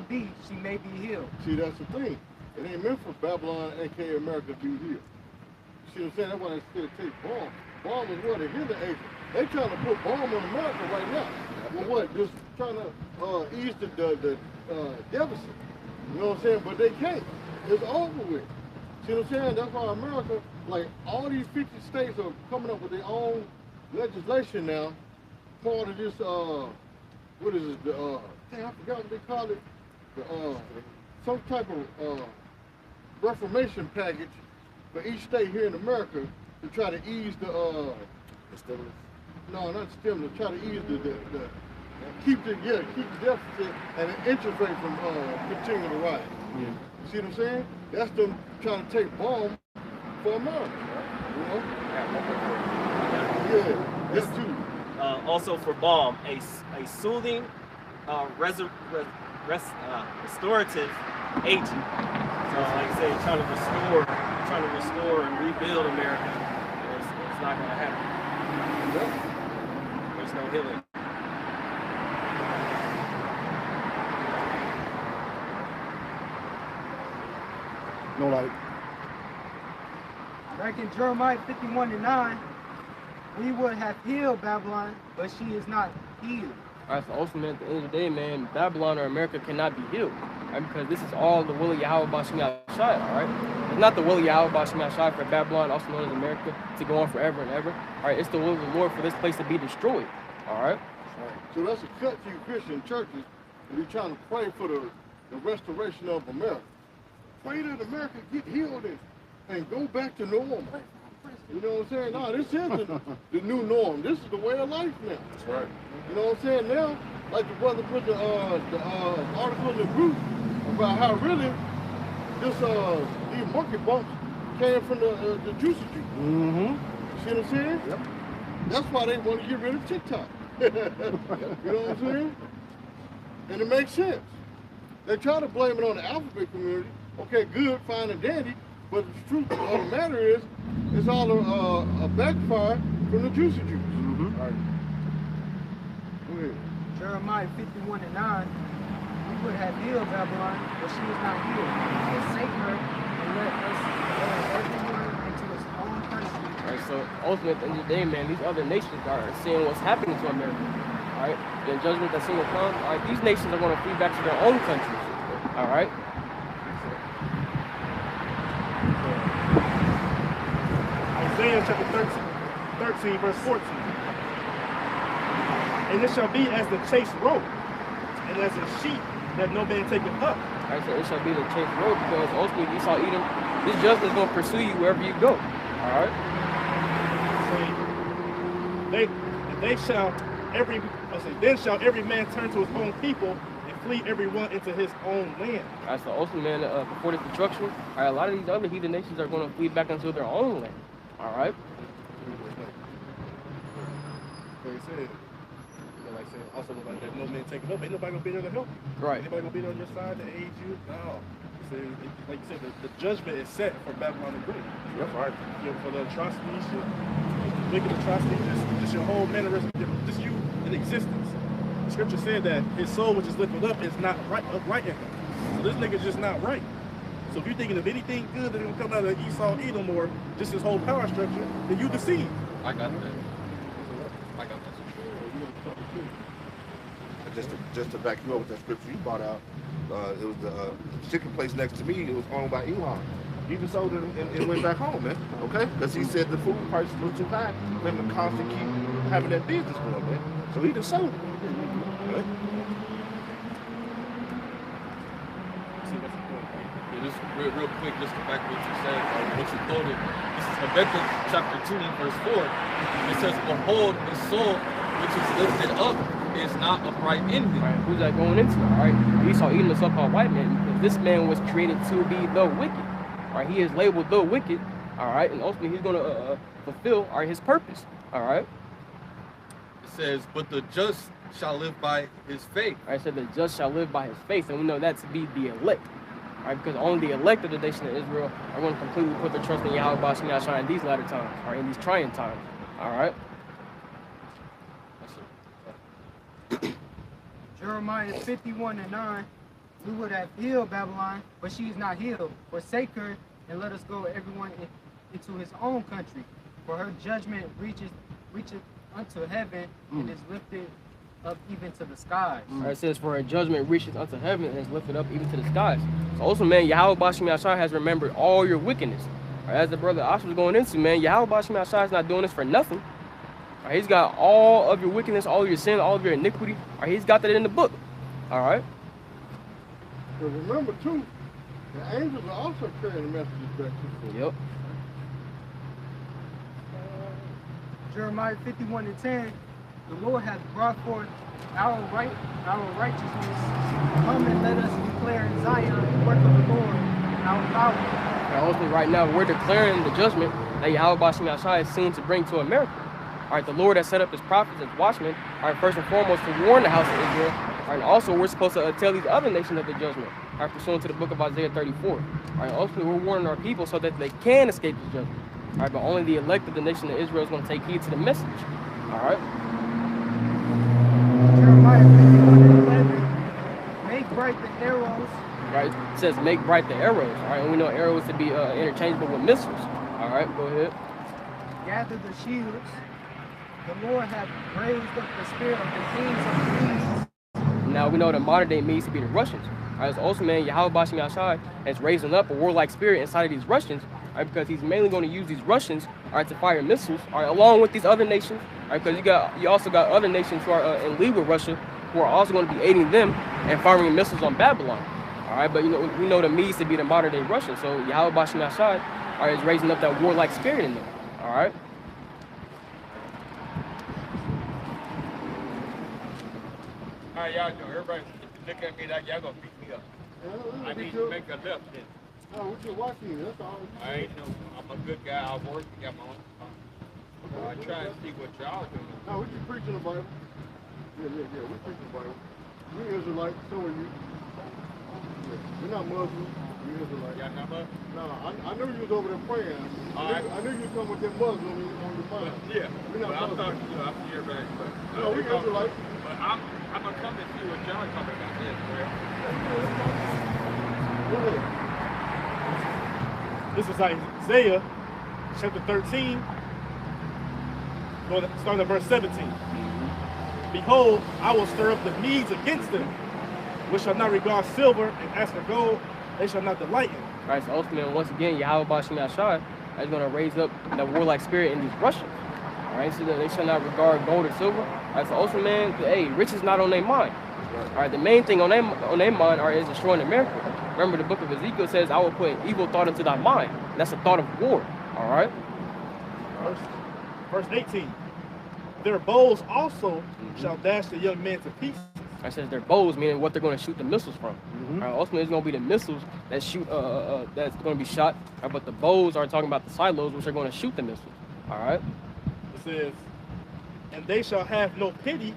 Speaker 6: be she may be healed.
Speaker 2: See, that's the thing. It ain't meant for Babylon, aka America, to be healed. See what I'm saying? That's why they still take balm. Balm is what? A healing agent. They trying to put balm on America right now. Well, what? Just trying to ease the deficit. You know what I'm saying? But they can't. It's over with. See what I'm saying? That's why America, like all these 50 states are coming up with their own legislation now. Part of this, what is it? Dang, I forgot what they call it. Some type of reformation package for each state here in America to try to ease the stimulus. No, not stimulus. Try to ease keep the deficit and the interest rate from continuing to rise.
Speaker 1: Yeah.
Speaker 2: See what I'm saying? That's them trying to take balm for America. You know? Yeah, that's too.
Speaker 8: Also for balm, a soothing, restorative agent. So like I say, trying to restore and rebuild America. It's not going to happen. There's no healing.
Speaker 1: No light.
Speaker 6: Back in Jeremiah 51:9, we would have healed Babylon, but she is not healed.
Speaker 4: All right, so ultimately, at the end of the day, man, Babylon or America cannot be healed, right? Because this is all the will of Yahweh Bashim Yashai, all right? It's not the will of Yahweh Bashim Yashai for Babylon, also known as America, to go on forever and ever, all right? It's the will of the Lord for this place to be destroyed, all right?
Speaker 2: So that's a cut to you Christian churches, and you're trying to pray for the restoration of America. Pray that America get healed and go back to normal. You know what I'm saying? No, this is the new norm. This is the way of life now.
Speaker 9: That's right.
Speaker 2: You know what I'm saying? Now, like the brother put the article in the group about how really these monkey bumps came from the juicy juice.
Speaker 1: Mm-hmm.
Speaker 2: See what I'm saying?
Speaker 1: Yep.
Speaker 2: That's why they want to get rid of TikTok. You know what I'm saying? And it makes sense. They try to blame it on the alphabet community. Okay, good, fine and dandy. But the truth of the matter is, it's all a backfire from the juicy juice.
Speaker 1: Mm-hmm.
Speaker 2: All right. Go ahead.
Speaker 6: Jeremiah 51:9, we would have healed Babylon, but she is not healed. Forsake her and let us everyone into his own country.
Speaker 4: All right, so ultimately, at the end of the day, man, these other nations are seeing what's happening to America, all right? The judgment that's soon will come, all right? These nations are going to flee back to their own countries, all right?
Speaker 3: Isaiah chapter 13, verse 14. And it shall be as the chased road, and as a sheep that no man taketh up.
Speaker 4: All right, so it shall be the chased road, because ultimately Esau Edom, this justice is going to pursue you wherever you go, all right?
Speaker 3: Then shall every man turn to his own people and flee everyone into his own land.
Speaker 4: All right, so ultimately, man, before this destruction, all right, a lot of these other heathen nations are going to flee back into their own land, all right?
Speaker 3: Like I said, also like that, no man taking up. Ain't nobody gonna be there to help you.
Speaker 4: Right.
Speaker 3: Anybody gonna be there on your side to aid you? No. See, like you said, the judgment is set for Babylon and Britain.
Speaker 1: That's right.
Speaker 3: You know, for the atrocities, wicked atrocities, just your whole mannerism, just you in existence. The scripture said that his soul, which is lifted up, is not upright in him. So this nigga's just not right. So if you're thinking of anything good that's gonna come out of Esau, Edom, or just his whole power structure, then you deceived.
Speaker 8: I got that.
Speaker 9: just to back you up with that scripture you brought out, it was the chicken place next to me. It was owned by Elon. He just sold it and went back home, man. Okay, because he said the food prices were too high for him to constantly keep having that business going, man. So he just sold it. Okay?
Speaker 10: Yeah, just real quick, just to back what you said, what you quoted. This is Habakkuk chapter 2, verse 4. It says, "Behold, the soul which is lifted up is not upright in thee."
Speaker 4: All right, who's that going into? All right, Esau eating the so-called white man, because this man was created to be the wicked. All right, he is labeled the wicked. All right, and ultimately he's going to fulfill his purpose. All right.
Speaker 10: It says, "But the just shall live by his faith."
Speaker 4: All right, so the just shall live by his faith, and we know that to be the elect. All right, because only the elect of the nation of Israel are going to completely put their trust in Yahweh Bashim Yahshua in these latter times, all right, in these trying times. All right.
Speaker 6: Jeremiah 51:9, we would have healed Babylon, but she is not healed. Forsake her and let us go everyone into his own country. For her judgment reacheth unto heaven and is lifted up even to the skies.
Speaker 4: All right, it says, for her judgment reaches unto heaven and is lifted up even to the skies. So also, man, Yahweh Bashim Yahshua has remembered all your wickedness. All right, as the brother Ash was going into, man, Yahweh Bashim Yahshua is not doing this for nothing. All right, he's got all of your wickedness, all of your sin, all of your iniquity. All right, he's got that in the book. All right.
Speaker 2: But remember, too, the angels are also carrying the messages back to the
Speaker 4: Yep.
Speaker 6: Jeremiah 51:10, the Lord hath brought forth our righteousness. Come and let us declare in Zion the work of the Lord and our power.
Speaker 4: And ultimately, right now, we're declaring the judgment that Yahweh Bashim Yahshua is soon to bring to America. All right, the Lord has set up his prophets as watchmen, all right, first and foremost to warn the house of Israel. All right, and also we're supposed to tell these other nations of the judgment, all right, pursuant to the book of Isaiah 34. All right, ultimately we're warning our people so that they can escape the judgment. All right, but only the elect of the nation of Israel is going to take heed to the message. All right.
Speaker 6: Jeremiah 51:11, make bright the arrows.
Speaker 4: Right, it says make bright the arrows. All right, and we know arrows to be interchangeable with missiles. All right, go ahead.
Speaker 6: Gather the shields. The Lord hath raised up the spirit of the kings of the Medes.
Speaker 4: Now we know the modern day Medes to be the Russians. All right, so also, man, Yahweh Bashim Yahshua is raising up a warlike spirit inside of these Russians. All right, because he's mainly going to use these Russians, all right, to fire missiles, all right, along with these other nations, all right, because you also got other nations who are in league with Russia, who are also going to be aiding them and firing missiles on Babylon. All right, but we know the Medes to be the modern day Russians, so Yahweh Bashim Yahshua, all right, is raising up that warlike spirit in them. All right.
Speaker 10: All right, y'all know. Everybody look at me like y'all gonna beat me up. I need to make a left then.
Speaker 2: No, we're just watching you, that's all.
Speaker 10: I ain't no, I'm a good guy. I work and got my own stuff. I try and see what y'all doing.
Speaker 2: No, we just preaching the Bible. Yeah, we preaching the Bible. We Israelites, so are you. Yeah. We're not Muslims, we Israelites.
Speaker 10: Y'all not much?
Speaker 2: No, I knew you was over there praying. I knew you was coming with that Muslim on your mind.
Speaker 10: Yeah.
Speaker 2: We're not
Speaker 10: I
Speaker 2: Muslims.
Speaker 10: thought, I see everybody, but
Speaker 2: No, we Israelites.
Speaker 10: But I'm gonna come and see what y'all talking about this, man.
Speaker 2: Go ahead.
Speaker 3: This is Isaiah chapter 13, starting at verse 17. Behold, I will stir up the Medes against them, which shall not regard silver, and as for gold, they shall not delight in.
Speaker 4: All right, so ultimately, once again, Yahweh Bashim Yahshua is going to raise up that warlike spirit in these Russians. All right, so that they shall not regard gold or silver. All right, so also, man, hey, rich is not on their mind. All right, the main thing on their mind is destroying America. Remember, the book of Ezekiel says, I will put an evil thought into thy mind. That's a thought of war. All right.
Speaker 3: Verse 18. Their bows also shall dash the young men to pieces.
Speaker 4: I says their bows, meaning what they're going to shoot the missiles from. All right, ultimately, it's going to be the missiles that shoot, that's going to be shot. But the bows are talking about the silos, which are going to shoot the missiles. All right.
Speaker 3: It says, and they shall have no pity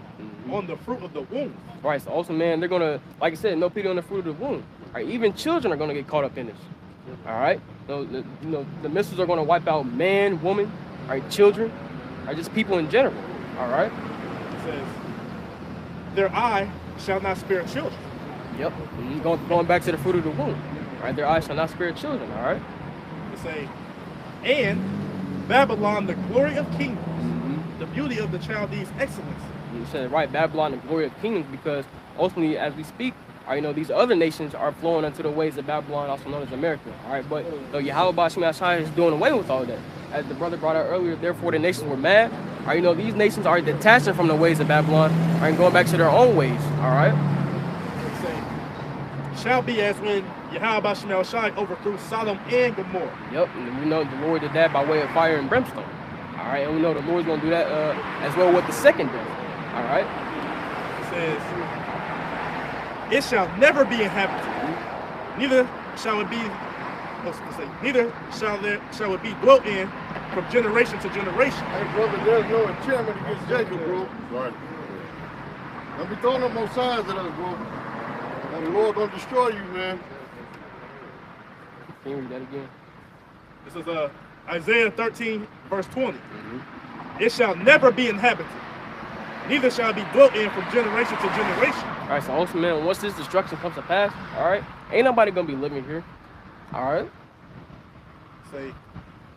Speaker 3: on the fruit of the womb.
Speaker 4: All right, so also, man, they're going to, like I said, no pity on the fruit of the womb. All right, even children are going to get caught up in this. All right, so the missiles are going to wipe out man, woman, all right, children, all right, just people in general. All right.
Speaker 3: It says, their eye shall not spare children.
Speaker 4: Yep. Going back to the fruit of the womb. All right, their eye shall not spare children. All right.
Speaker 3: It say, and Babylon, the glory of kingdoms, the beauty of the Chaldees' excellence.
Speaker 4: You said it right, Babylon, the glory of kingdoms, because ultimately, as we speak, you know, these other nations are flowing into the ways of Babylon, also known as America. All right, but Yahweh Bashim Shai is doing away with all that. As the brother brought out earlier, therefore the nations were mad. All right, you know, these nations are detaching from the ways of Babylon, and going back to their own ways. All right.
Speaker 3: Shall be as when Yahweh Bashim Shai overthrew Sodom and Gomorrah.
Speaker 4: Yep, and we know the Lord did that by way of fire and brimstone. All right, and we know the Lord's going to do that as well with the second death. All right.
Speaker 3: It says, it shall never be inhabited, neither shall it be, neither shall it be dwelt in from generation to generation.
Speaker 2: Hey, brother, there's no enchantment against Jacob, bro.
Speaker 9: Right.
Speaker 2: Don't be throwing up no signs at us, bro. And the Lord gonna destroy you, man.
Speaker 4: Can you read that again?
Speaker 3: This is Isaiah 13, verse 20. It shall never be inhabited, neither shall it be dwelt in from generation to generation.
Speaker 4: All right, so also, man, once this destruction comes to pass, all right, ain't nobody gonna be living here. All right.
Speaker 3: Say,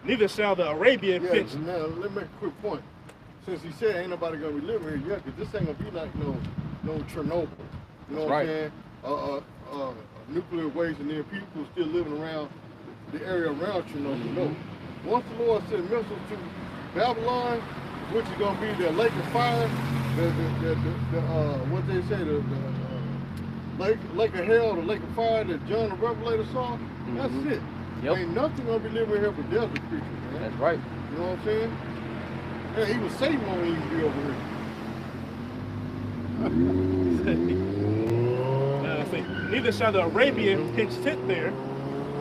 Speaker 3: neither shall the Arabian pitch.
Speaker 2: Now, let me make a quick point. Since he said ain't nobody gonna be living here yet, because this ain't gonna be like no Chernobyl. You know what I'm saying? Nuclear waste, and then people still living around the area around Chernobyl. No. Once the Lord sent missiles to Babylon, which is gonna be the lake of fire, what they say, the lake of hell, the lake of fire that John the Revelator saw. That's it.
Speaker 4: Yep.
Speaker 2: Ain't nothing gonna be living here but desert creatures, man.
Speaker 4: That's right.
Speaker 2: You know what I'm saying? Yeah, even Satan won't even be over here.
Speaker 3: Say, neither shall the Arabian pitch tent there.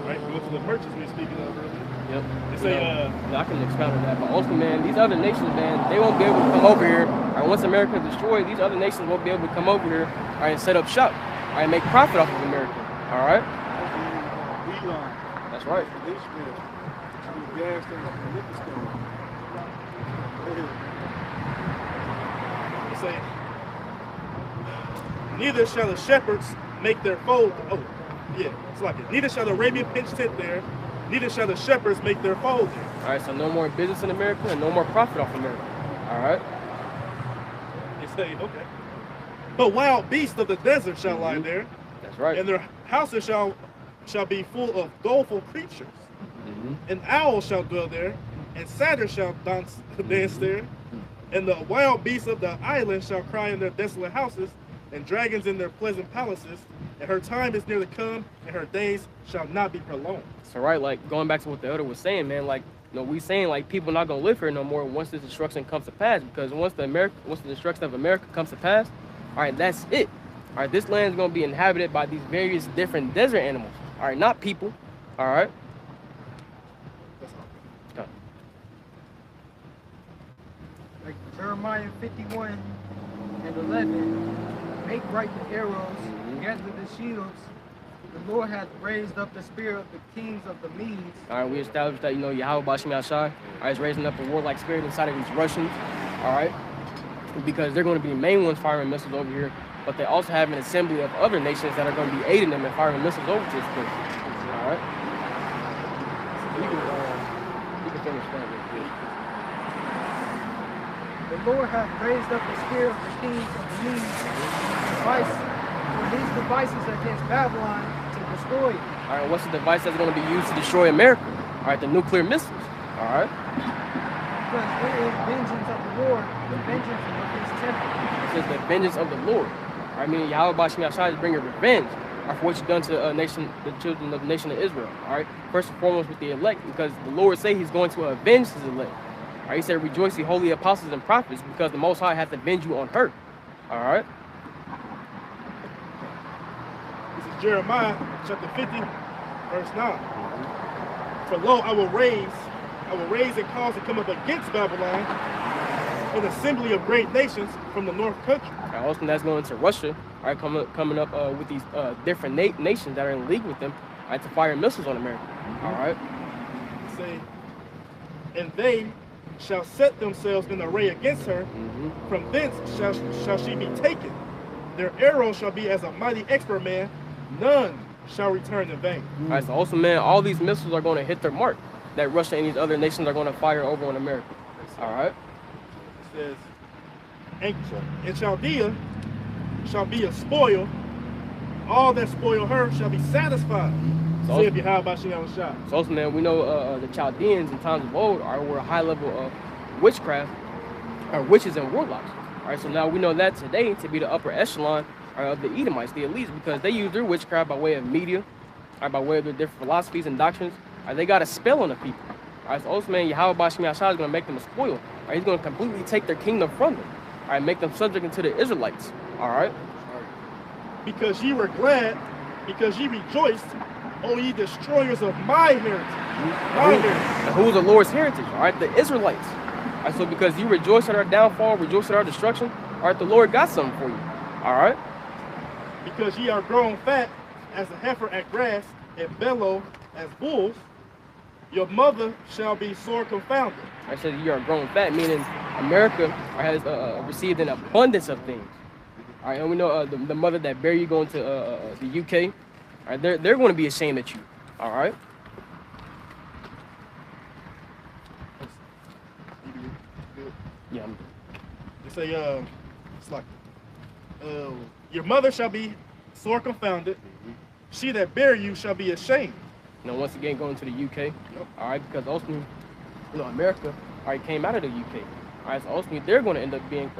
Speaker 3: Right, go to the merchants we were speaking of earlier.
Speaker 4: Yep.
Speaker 3: They say,
Speaker 4: I can expound on that, but also, man, these other nations, man, they won't be able to come over here. All right, once America is destroyed, these other nations won't be able to come over here, all right, and set up shop, all right, and make profit off of America. All right. That's right.
Speaker 3: They say, neither shall the shepherds make their fold. Oh, yeah, it's like it. Neither shall the Arabian pitch tent there, neither shall the shepherds make their fold there.
Speaker 4: All right, so no more business in America and no more profit off America. All right.
Speaker 3: They say, okay. But wild beasts of the desert shall lie there.
Speaker 4: That's right.
Speaker 3: And their houses shall be full of doleful creatures. An owl shall dwell there, and satyrs shall dance there. And the wild beasts of the island shall cry in their desolate houses, and dragons in their pleasant palaces. And her time is near to come, and her days shall not be prolonged.
Speaker 4: So right, like going back to what the elder was saying, man, like, you know, we saying like people not gonna live here no more once this destruction comes to pass, because once the destruction of America comes to pass, all right, that's it. All right, this land is gonna be inhabited by these various different desert animals. All right, not people. All right.
Speaker 6: Like Jeremiah 51 and 11, make right the arrows, gather the shields. The Lord hath raised up the spirit of the kings of the Medes.
Speaker 4: All right, we established that, you know, Yahweh Bashim Shai, all right, is raising up a warlike spirit inside of these Russians, all right, because they're going to be the main ones firing missiles over here, but they also have an assembly of other nations that are going to be aiding them in firing missiles over to this place. All right. You can finish that real quick.
Speaker 6: The Lord hath raised up the spirit of the kings of the Medes, for these devices against Babylon to destroy it.
Speaker 4: All right, what's the device that's going to be used to destroy America? All right, the nuclear missiles. All right.
Speaker 6: Because there is vengeance of the Lord, the vengeance of his temple.
Speaker 4: It says the vengeance of the Lord. All right, meaning Yahweh Bashim Yashai is bringing revenge for what you've done to the children of the nation of Israel. All right, first and foremost with the elect, because the Lord say He's going to avenge His elect. All right, He said, "Rejoice, ye holy apostles and prophets, because the Most High hath avenged you on her." All right.
Speaker 3: This is Jeremiah chapter 50, verse 9. For lo, I will raise and cause to come up against Babylon an assembly of great nations from the north country.
Speaker 4: All right, also that's going to Russia. All right, coming up with these different nations that are in league with them, all right, to fire missiles on America. All right.
Speaker 3: Say, and they shall set themselves in array against her. From thence shall she be taken. Their arrow shall be as a mighty expert man. None shall return in vain.
Speaker 4: All right, so also, man, all these missiles are going to hit their mark that Russia and these other nations are going to fire over on America. All right.
Speaker 3: says, and Chaldea shall be a spoil. All that spoil her shall be satisfied.
Speaker 4: So,
Speaker 3: Say if you have about Shimon Shah.
Speaker 4: So also, man, we know the Chaldeans in times of old were a high level of witchcraft, or witches and warlocks. All right, so now we know that today to be the upper echelon of the Edomites, the elites, because they use their witchcraft by way of media, by way of their different philosophies and doctrines. They got a spell on the people. All right, so also, man, Yahweh Bashim Yashai is going to make them a spoil. All right, he's going to completely take their kingdom from them. All right, make them subject unto the Israelites. All right.
Speaker 3: Because ye were glad, because ye rejoiced, O ye destroyers of my heritage. My heritage.
Speaker 4: And who is the Lord's heritage? All right, the Israelites. All right, so because you rejoice at our downfall, rejoice at our destruction, all right, the Lord got something for you. All right.
Speaker 3: Because ye are grown fat as a heifer at grass, and bellow as bulls, your mother shall be sore confounded.
Speaker 4: I said you are grown fat, meaning America has received an abundance of things. All right, and we know the mother that bear you going to the UK, all right, they're going to be ashamed at you. All right. Yeah.
Speaker 3: They say, it's like, your mother shall be sore confounded. She that bear you shall be ashamed.
Speaker 4: You know, once again, going to the UK. All right, because ultimately, you know, America, all right, came out of the UK. All right, so ultimately, they're going to end up being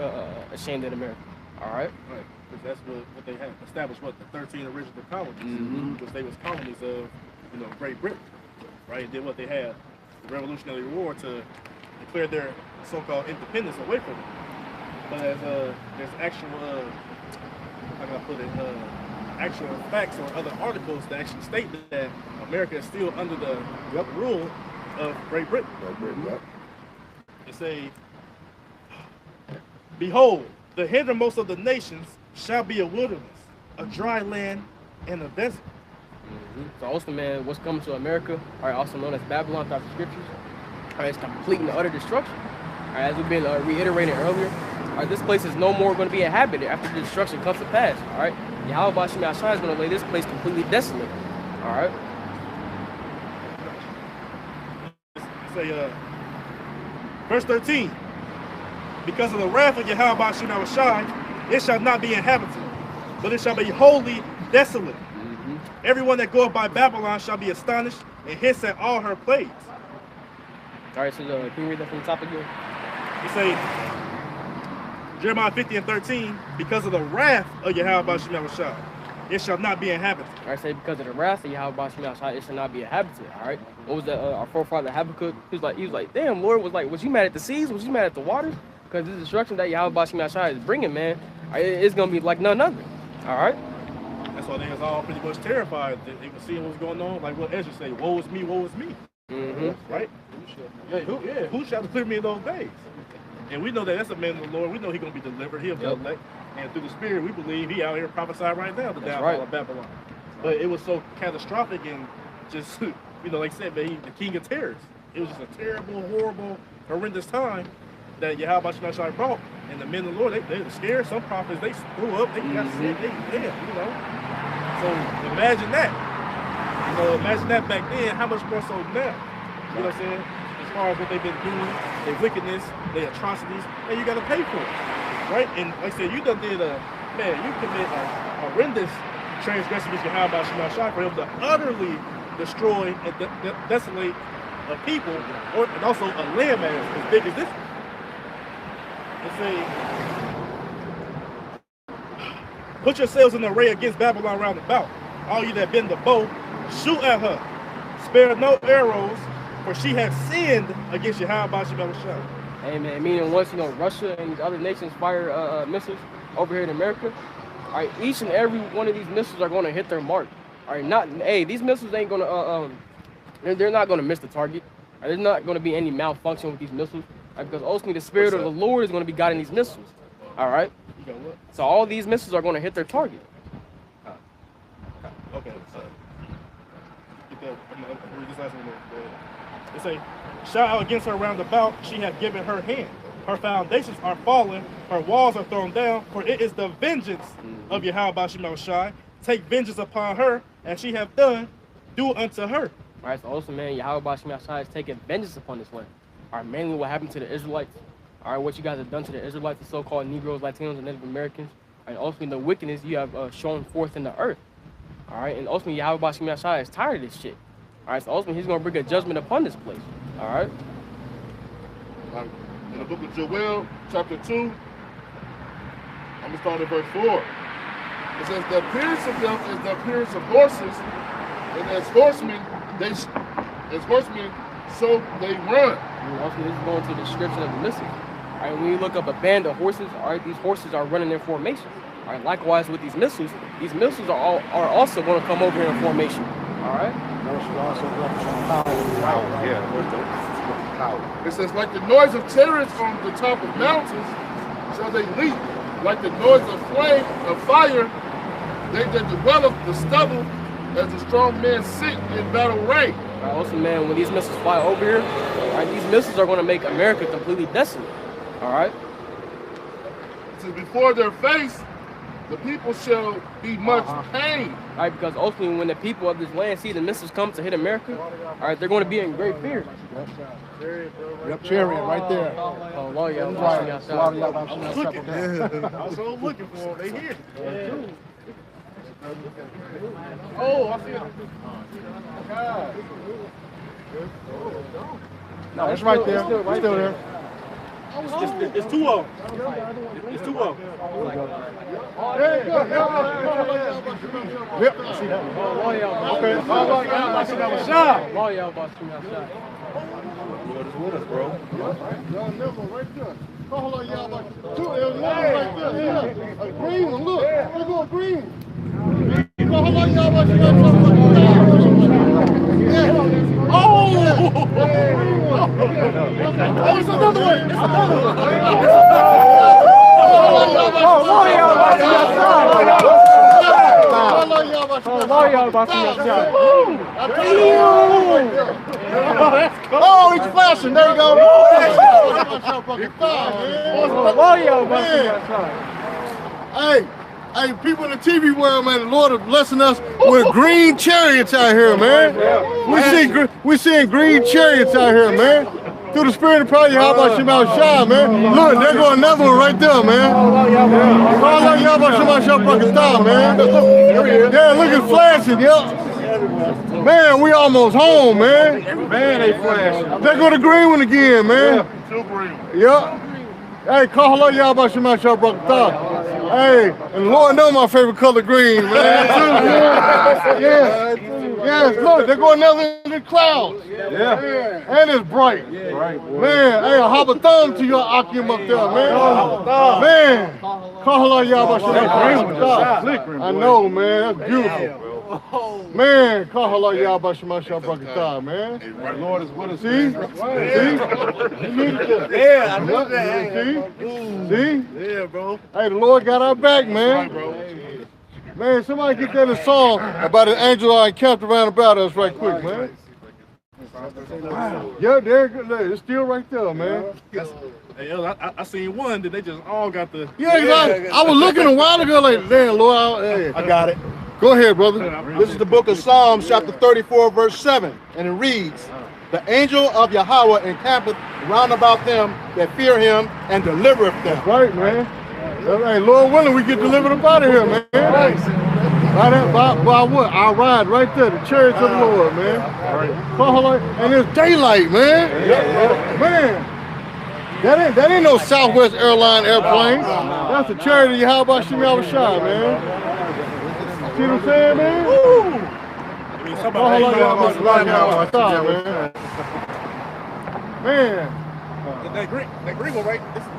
Speaker 4: ashamed at America. All right.
Speaker 3: Right. Because that's what they had established. What, the 13 original colonies, because they was colonies of, you know, Great Britain, right? And then what they had, the Revolutionary War to declare their so-called independence away from it. But as there's actual, how can I put it, actual facts or other articles that actually state that America is still under the rule of Great Britain. They say, behold, the hindermost of the nations shall be a wilderness, a dry land, and a desert.
Speaker 4: So also, man, what's coming to America, all right, also known as Babylon throughout the scriptures, all right, it's complete and utter destruction. All right, as we've been reiterating earlier, all right, this place is no more going to be inhabited after the destruction comes to pass. All right, Yahweh Bashim Yashai is going to lay this place completely desolate. All right.
Speaker 3: Say, verse 13. Because of the wrath of Yahweh Bashim Yashai, it shall not be inhabited, but it shall be wholly desolate. Everyone that goeth by Babylon shall be astonished and hiss at all her plagues.
Speaker 4: All right, so can you read that from the top again?
Speaker 3: You say, Jeremiah 50 and 13, because of the wrath of Yahweh Bashim Yashai, it shall not be inhabited.
Speaker 4: All right, say because of the wrath of Yahweh Bashim Yashai, it shall not be inhabited. All right. What was that? Our forefather Habakkuk, he was like, damn, Lord, was you mad at the seas? Was you mad at the waters? Because this destruction that Yahweh Bashim Yashai is bringing, man, it's gonna be like none other. All right.
Speaker 3: That's why they was all pretty much terrified. They were seeing what's going on. Like what Ezra say, woe is me, woe is me. Right? Who shall deliver me in those days? And we know that that's a man of the Lord. We know he's going to be delivered. He'll be elect. And through the Spirit, we believe he out here prophesying right now the downfall of Babylon. But it was so catastrophic and just, you know, like I said, man, the king of terrors. It was just a terrible, horrible, horrendous time that Yahweh Bashim brought. And the men of the Lord, they were scared. Some prophets, they threw up. They got sick. They dead, you know. So imagine that. You know, imagine that back then. How much more so now? You know what I'm saying? As far as what they've been doing, their wickedness, their atrocities, and you got to pay for it, right? And like I said, you done did you commit a horrendous transgression against Yahweh Bashim Yashai for him to utterly destroy and desolate a people, and also a landmass as big as this one. Let's say, put yourselves in array against Babylon round about. All you that bend the bow, shoot at her. Spare no arrows, for she has sinned against Yahweh Bashim Yashai.
Speaker 4: Amen. Meaning once, you know, Russia and these other nations fire missiles over here in America, all right, each and every one of these missiles are going to hit their mark. All right, these missiles ain't going to, they're not going to miss the target. Right, there's not going to be any malfunction with these missiles. Right, because ultimately the Spirit of the Lord is going to be guiding these missiles. All right? So all these missiles are going to hit their target.
Speaker 3: Okay, so get that. I'm gonna read this last one. They say, shout out against her round about, she hath given her hand. Her foundations are fallen, her walls are thrown down, for it is the vengeance of Yahweh Bashim Yashai. Take vengeance upon her, as she hath done, do unto her.
Speaker 4: All right, so also, man, Yahweh Bashim Yashai is taking vengeance upon this land. All right, mainly what happened to the Israelites. All right, what you guys have done to the Israelites, the so-called Negroes, Latinos, and Native Americans, and ultimately the wickedness you have shown forth in the earth. All right, and ultimately Yahweh Bashim Yashai is tired of this shit. All right, so ultimately he's going to bring a judgment upon this place. All right.
Speaker 9: In the book of Joel, chapter 2, I'm going to start at verse 4. It says, the appearance of them is the appearance of horses, and as horsemen, so they run.
Speaker 4: And ultimately this is going to the description of the missiles. All right, when you look up a band of horses, all right, these horses are running in formation. All right, likewise with these missiles are also going to come over here in formation. All right.
Speaker 9: It says, like the noise of chariots on the top of mountains, shall they leap. Like the noise of flame, of fire, they that develop the stubble, as a strong man sit in battle array.
Speaker 4: All right, also, man, when these missiles fly over here, all right, these missiles are going to make America completely desolate. All right.
Speaker 9: It says, before their face, the people shall be much pain.
Speaker 4: All right, because ultimately when the people of this land see the missiles come to hit America, all right, they're going to be in great fear.
Speaker 1: Yep, chariot right there.
Speaker 4: Oh, Lord, y'all
Speaker 1: Right.
Speaker 4: outside.
Speaker 7: I was so looking for them. They here.
Speaker 1: Oh, I see it. No, it's right there. It's still there.
Speaker 7: It's two of them. It's two of them.
Speaker 1: There you go. Yep, I see that one. Okay.
Speaker 4: Lord, y'all about to outside.
Speaker 7: Lord is with us, bro.
Speaker 2: Y'all never right there. Call on y'all like two. There's one right there. Yeah. A green one. Look. Let's go green. Call on y'all like
Speaker 1: Oh!
Speaker 2: Oh, it's another one. It's another one.
Speaker 1: Oh, he's flashing. There you go. Hey, people in the TV world, man, the Lord is blessing us with green chariots out here, man. We're seeing green chariots out here, man. Through the spirit of prayer, how about Shema Shah, man? Look, they're going another one right there, man. How about Shema Shah, man? Yeah, look at flashing, yep. Man, we almost home, man.
Speaker 7: Man, they flashing.
Speaker 1: There go the green one again, man.
Speaker 9: Two green.
Speaker 1: Yep. Hey, call hello, y'all about Shema Shah Brakatah. Hey, and the Lord knows my favorite color green, man. Yes, look, they're going another in the clouds.
Speaker 7: Yeah.
Speaker 1: And it's bright.
Speaker 7: Right, boy.
Speaker 1: Man, hey, hop a thumb to your Akim up there, man. Man, call hello, y'all about Shema Shah Brakatah. I know, man, that's beautiful. Man, call hello, y'all about Shema Shah Brakatah, man.
Speaker 7: The Lord is with us.
Speaker 1: See? You needed that.
Speaker 7: Yeah, I know that.
Speaker 1: See?
Speaker 7: Yeah, bro.
Speaker 1: Hey, the Lord got our back, man. Man, somebody get that in a song about an angel encamped around about us right quick, man. Yeah, there it's still right there, man.
Speaker 7: Hey, I seen one that they just all got the.
Speaker 1: Yeah, exactly. I was looking a while ago like, damn, Lord, hey.
Speaker 5: I got it.
Speaker 1: Go ahead, brother.
Speaker 5: This is the book of Psalms, chapter 34, verse 7, and it reads, the angel of Yahweh encampeth round about them that fear him and delivereth them.
Speaker 1: Right, man. Hey, Lord willing, we get delivered up out of here, man. By what? Our ride right there, the chariots of the Lord, man. And it's daylight, man. Man, that ain't no Southwest Airline airplane. That's the chariot of Yahweh Shema Shah, man. See what I'm saying, man?
Speaker 7: I mean, somebody
Speaker 1: man.
Speaker 7: That green one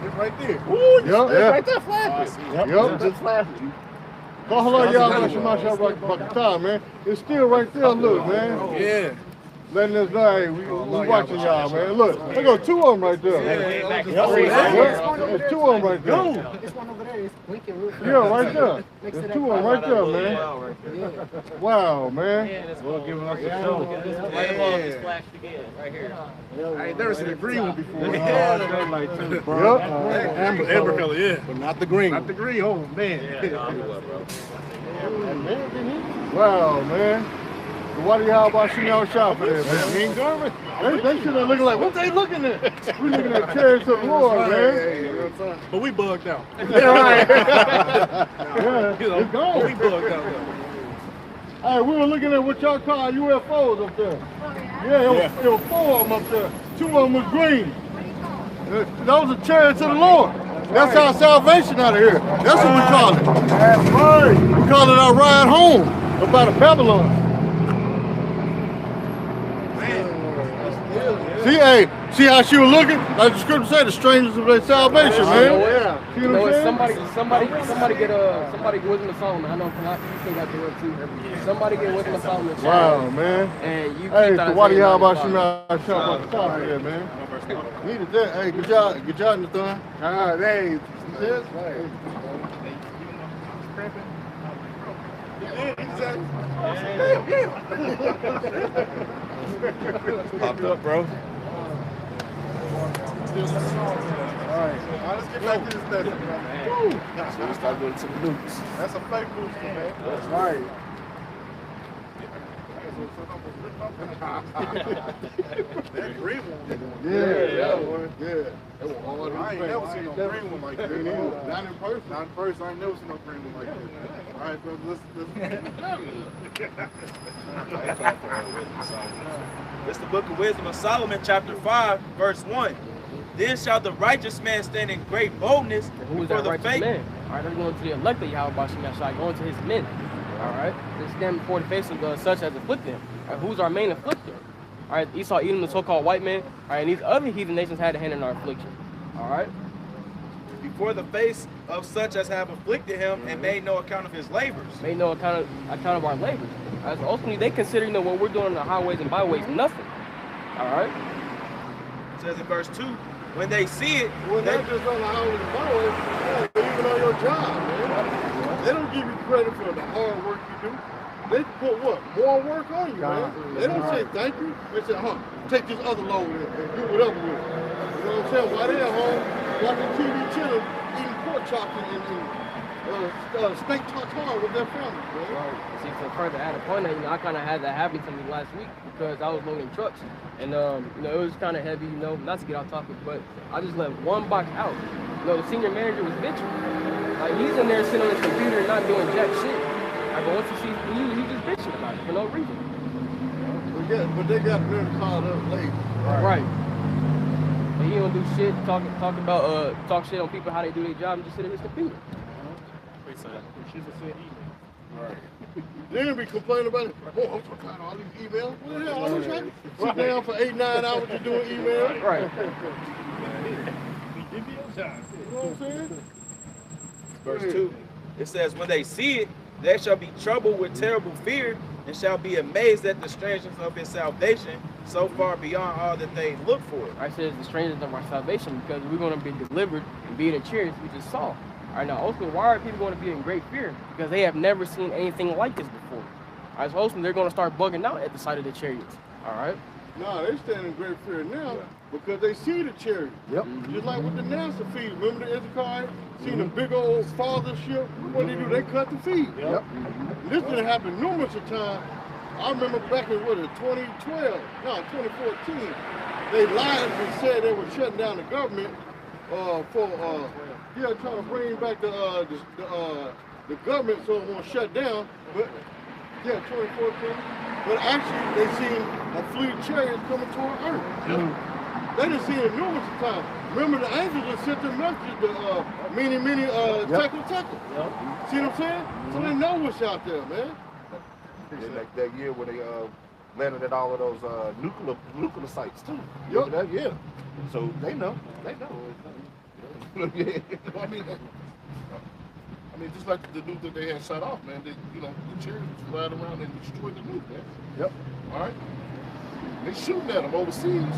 Speaker 7: it's right there.
Speaker 1: Yep.
Speaker 2: Right there flashing.
Speaker 1: Yep.
Speaker 2: Just flashing.
Speaker 1: Call hello, y'all, Shema Shah Brakatah, man. It's still right there, look, man.
Speaker 7: Yeah.
Speaker 1: Letting us know, hey, we watching y'all, man. Look, there go two of them right there. There's two of them right there.
Speaker 6: This one over there is blinking real fast.
Speaker 1: Yeah, right there. There's two of them right there, man. Wow, man.
Speaker 7: Lord giving us a show.
Speaker 8: Right above is flashed again, right here.
Speaker 7: I ain't never seen a green one before.
Speaker 1: Yep.
Speaker 7: Amber color, yeah.
Speaker 5: But not the green.
Speaker 7: Not the green, oh man.
Speaker 1: Wow, man.
Speaker 2: Why do you have about shooting out shop for that, man? Mean government? They should have looking like, what they looking at? We looking at chariots of the Lord, man. You know what I'm saying?
Speaker 3: But we bugged out.
Speaker 2: Yeah, right.
Speaker 3: You know,
Speaker 2: It's gone.
Speaker 3: but we bugged out though.
Speaker 2: Hey, we were looking at what y'all call UFOs up there. Yeah, it was 4 of them up there. 2 of them was green. Those are chariots of the Lord. That's our salvation out of here. That's what we call it. That's right. We call it our ride home up out of Babylon. See, hey, see how she was looking? Like the scripture said, the strangers of their salvation, man. See what I'm saying?
Speaker 4: Somebody get Wisdom of Solomon. I know you still got the word too. Somebody get Wisdom of Solomon.
Speaker 2: Wow, man.
Speaker 4: And you
Speaker 2: hey,
Speaker 4: keep
Speaker 2: so why do y'all about shooting out shop on the top of there, man? Needed that. Hey, good job, Nathan. Hey, this.
Speaker 3: Popped up, bro.
Speaker 2: Alright, let's get back to this lesson, man.
Speaker 9: So we start going to the nukes.
Speaker 2: That's a fake booster, man. That's right. That green one. Yeah. That was hard. I ain't never seen no green one like that. Not in person. Not in person. I ain't never seen no green one like that. All right, bro, let's
Speaker 5: It's the book of Wisdom of Solomon, chapter 5, verse 1. Then shall the righteous man stand in great boldness before the faith.
Speaker 4: Man? All right, let's go into the elect of Yahweh Shemashai, going to his men. All right, they stand before the face of such as afflict them. All right, who's our main afflictor? All right, Esau, Edom, the so-called white man. All right, and these other heathen nations had a hand in our affliction. All right.
Speaker 5: Before the face of such as have afflicted him and made no account of his labors.
Speaker 4: Made no account of our labors. All right, so ultimately, they consider, what we're doing on the highways and byways nothing. All right.
Speaker 5: It says in verse 2, when they see it,
Speaker 2: well, not just on the highways and byways, but even on your job, man. They don't give you credit for the hard work you do. They put what? More work on you, man. They don't say thank you. They say, take this other load and do whatever with it. You know what I'm saying? While they're at home, watching TV, chilling, eating pork chops and steak tartare with their families, man.
Speaker 4: Right. See, to further add a point, that, I kind of had that happen to me last week because I was loading trucks, and it was kind of heavy, not to get off topic, but I just left one box out. The senior manager was bitching. Like, he's in there sitting on his computer and not doing jack shit. Like, but once you see, he's just bitching about it for no reason.
Speaker 2: But they got them caught up late.
Speaker 4: Right. But he don't do shit, talk shit on people how they do their job and just sit in his computer.
Speaker 2: Right. Then be complaining about it. Oh, I'm so tired of all these emails. What the hell? I wish I could sit down for 8-9 hours to doing emails.
Speaker 4: Right.
Speaker 2: You know what I'm saying?
Speaker 5: Verse 2, it says, when they see it, they shall be troubled with terrible fear and shall be amazed at the strangeness of his salvation, so far beyond all that they look for.
Speaker 4: I said the strangeness of our salvation because we're going to be delivered and be in the chariots we just saw. All right, now ultimately, why are people going to be in great fear? Because they have never seen anything like this before. All right, so ultimately, they're going to start bugging out at the sight of the chariots. All right?
Speaker 2: No, they stand in great fear now because they see the chariot. Yep. Just like with the NASA feed. Remember the Issachar? Seen the big old father ship? What do? They cut the feed. Yep. This didn't happen numerous of times. I remember back in 2014, they lied and said they were shutting down the government trying to bring back the government so it won't shut down. But 2014. But actually, they seen a fleet of chariots coming toward Earth. They done seen it numerous times. Remember, the angels just sent the message to tackle. See what I'm saying? So they know what's out there, man.
Speaker 9: Yeah, like that year where they landed at all of those nuclear sites too.
Speaker 2: Yep.
Speaker 9: That? Yeah. So they know. Yeah. I mean, just like the nuke that they had shot off, man. The chariots fly around and destroy the nuke, man.
Speaker 2: Yep.
Speaker 9: All right. They shooting at them overseas.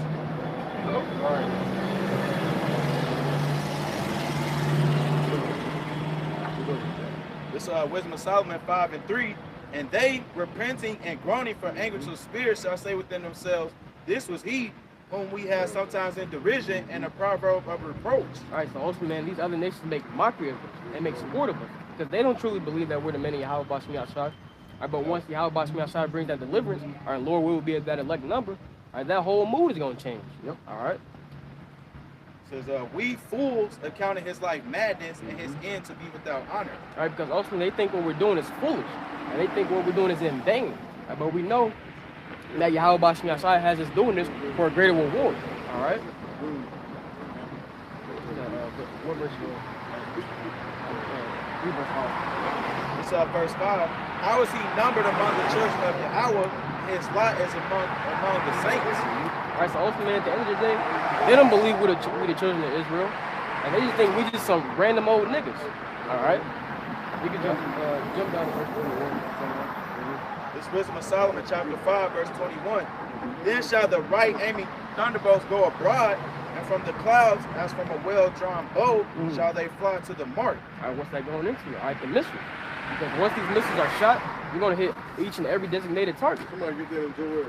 Speaker 9: All right.
Speaker 5: This Wisdom of Solomon 5:3. And they, repenting and groaning for anguish of spirit, shall say within themselves, this was he whom we had sometimes in derision and a proverb of reproach.
Speaker 4: All right, so ultimately, man, these other nations make mockery of us and make sport of us because they don't truly believe that we're the men of Yahweh Bashim Yashar. Right, but once Yahweh Shai brings that deliverance, our Lord will be at that elect number. Right, that whole mood is gonna change. Yep. All right.
Speaker 5: Says, we fools accounted his life madness and his end to be without honor.
Speaker 4: All right, because ultimately they think what we're doing is foolish, and they think what we're doing is in vain. Right, but we know that Yahweh Shai has us doing this for a greater reward. All right. What verse?
Speaker 5: It's verse 5. How is he numbered among the children of Yahweh? His lot is among the saints.
Speaker 4: All right, so ultimately at the end of the day, they don't believe we the children of Israel, and they just think we just some random old niggas. All right, you can jump down to verse 21.
Speaker 5: This Wisdom of Solomon, chapter 5, verse 21. Then shall the right aiming thunderbolts go abroad, and from the clouds, as from a well-drawn bow, shall they fly to the mark.
Speaker 4: All right, what's that going into? All right, the missiles. Because once these missiles are shot, you're going to hit each and every designated target.
Speaker 2: Somebody get that in Joel.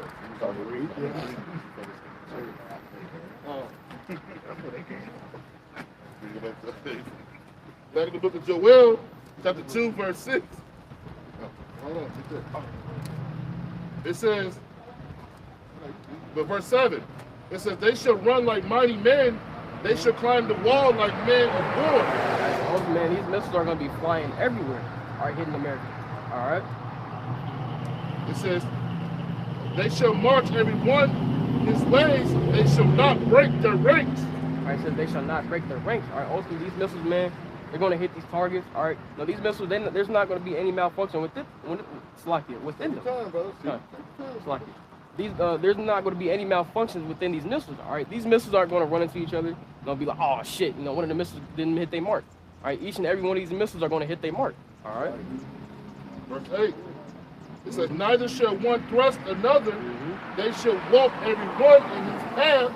Speaker 9: Back in the book of Joel, chapter 2, verse 6.
Speaker 2: Hold on,
Speaker 9: It says, but verse 7, it says, they shall run like mighty men, they shall climb the wall like men of war.
Speaker 4: Oh man, these missiles are going to be flying everywhere. All right, hitting America. All right.
Speaker 9: It says, they shall march every one his ways, they shall not break their ranks.
Speaker 4: All right, so they shall not break their ranks. All right, ultimately these missiles, man, they're going to hit these targets. All right, now these missiles, there's not going to be any malfunction within them. There's not going to be any malfunctions within these missiles. All right, these missiles aren't going to run into each other. They'll be like, oh shit, one of the missiles didn't hit their mark. All right, each and every one of these missiles are going to hit their mark. All right.
Speaker 9: Verse 8. It says, neither shall one thrust another, they shall walk every one in his path,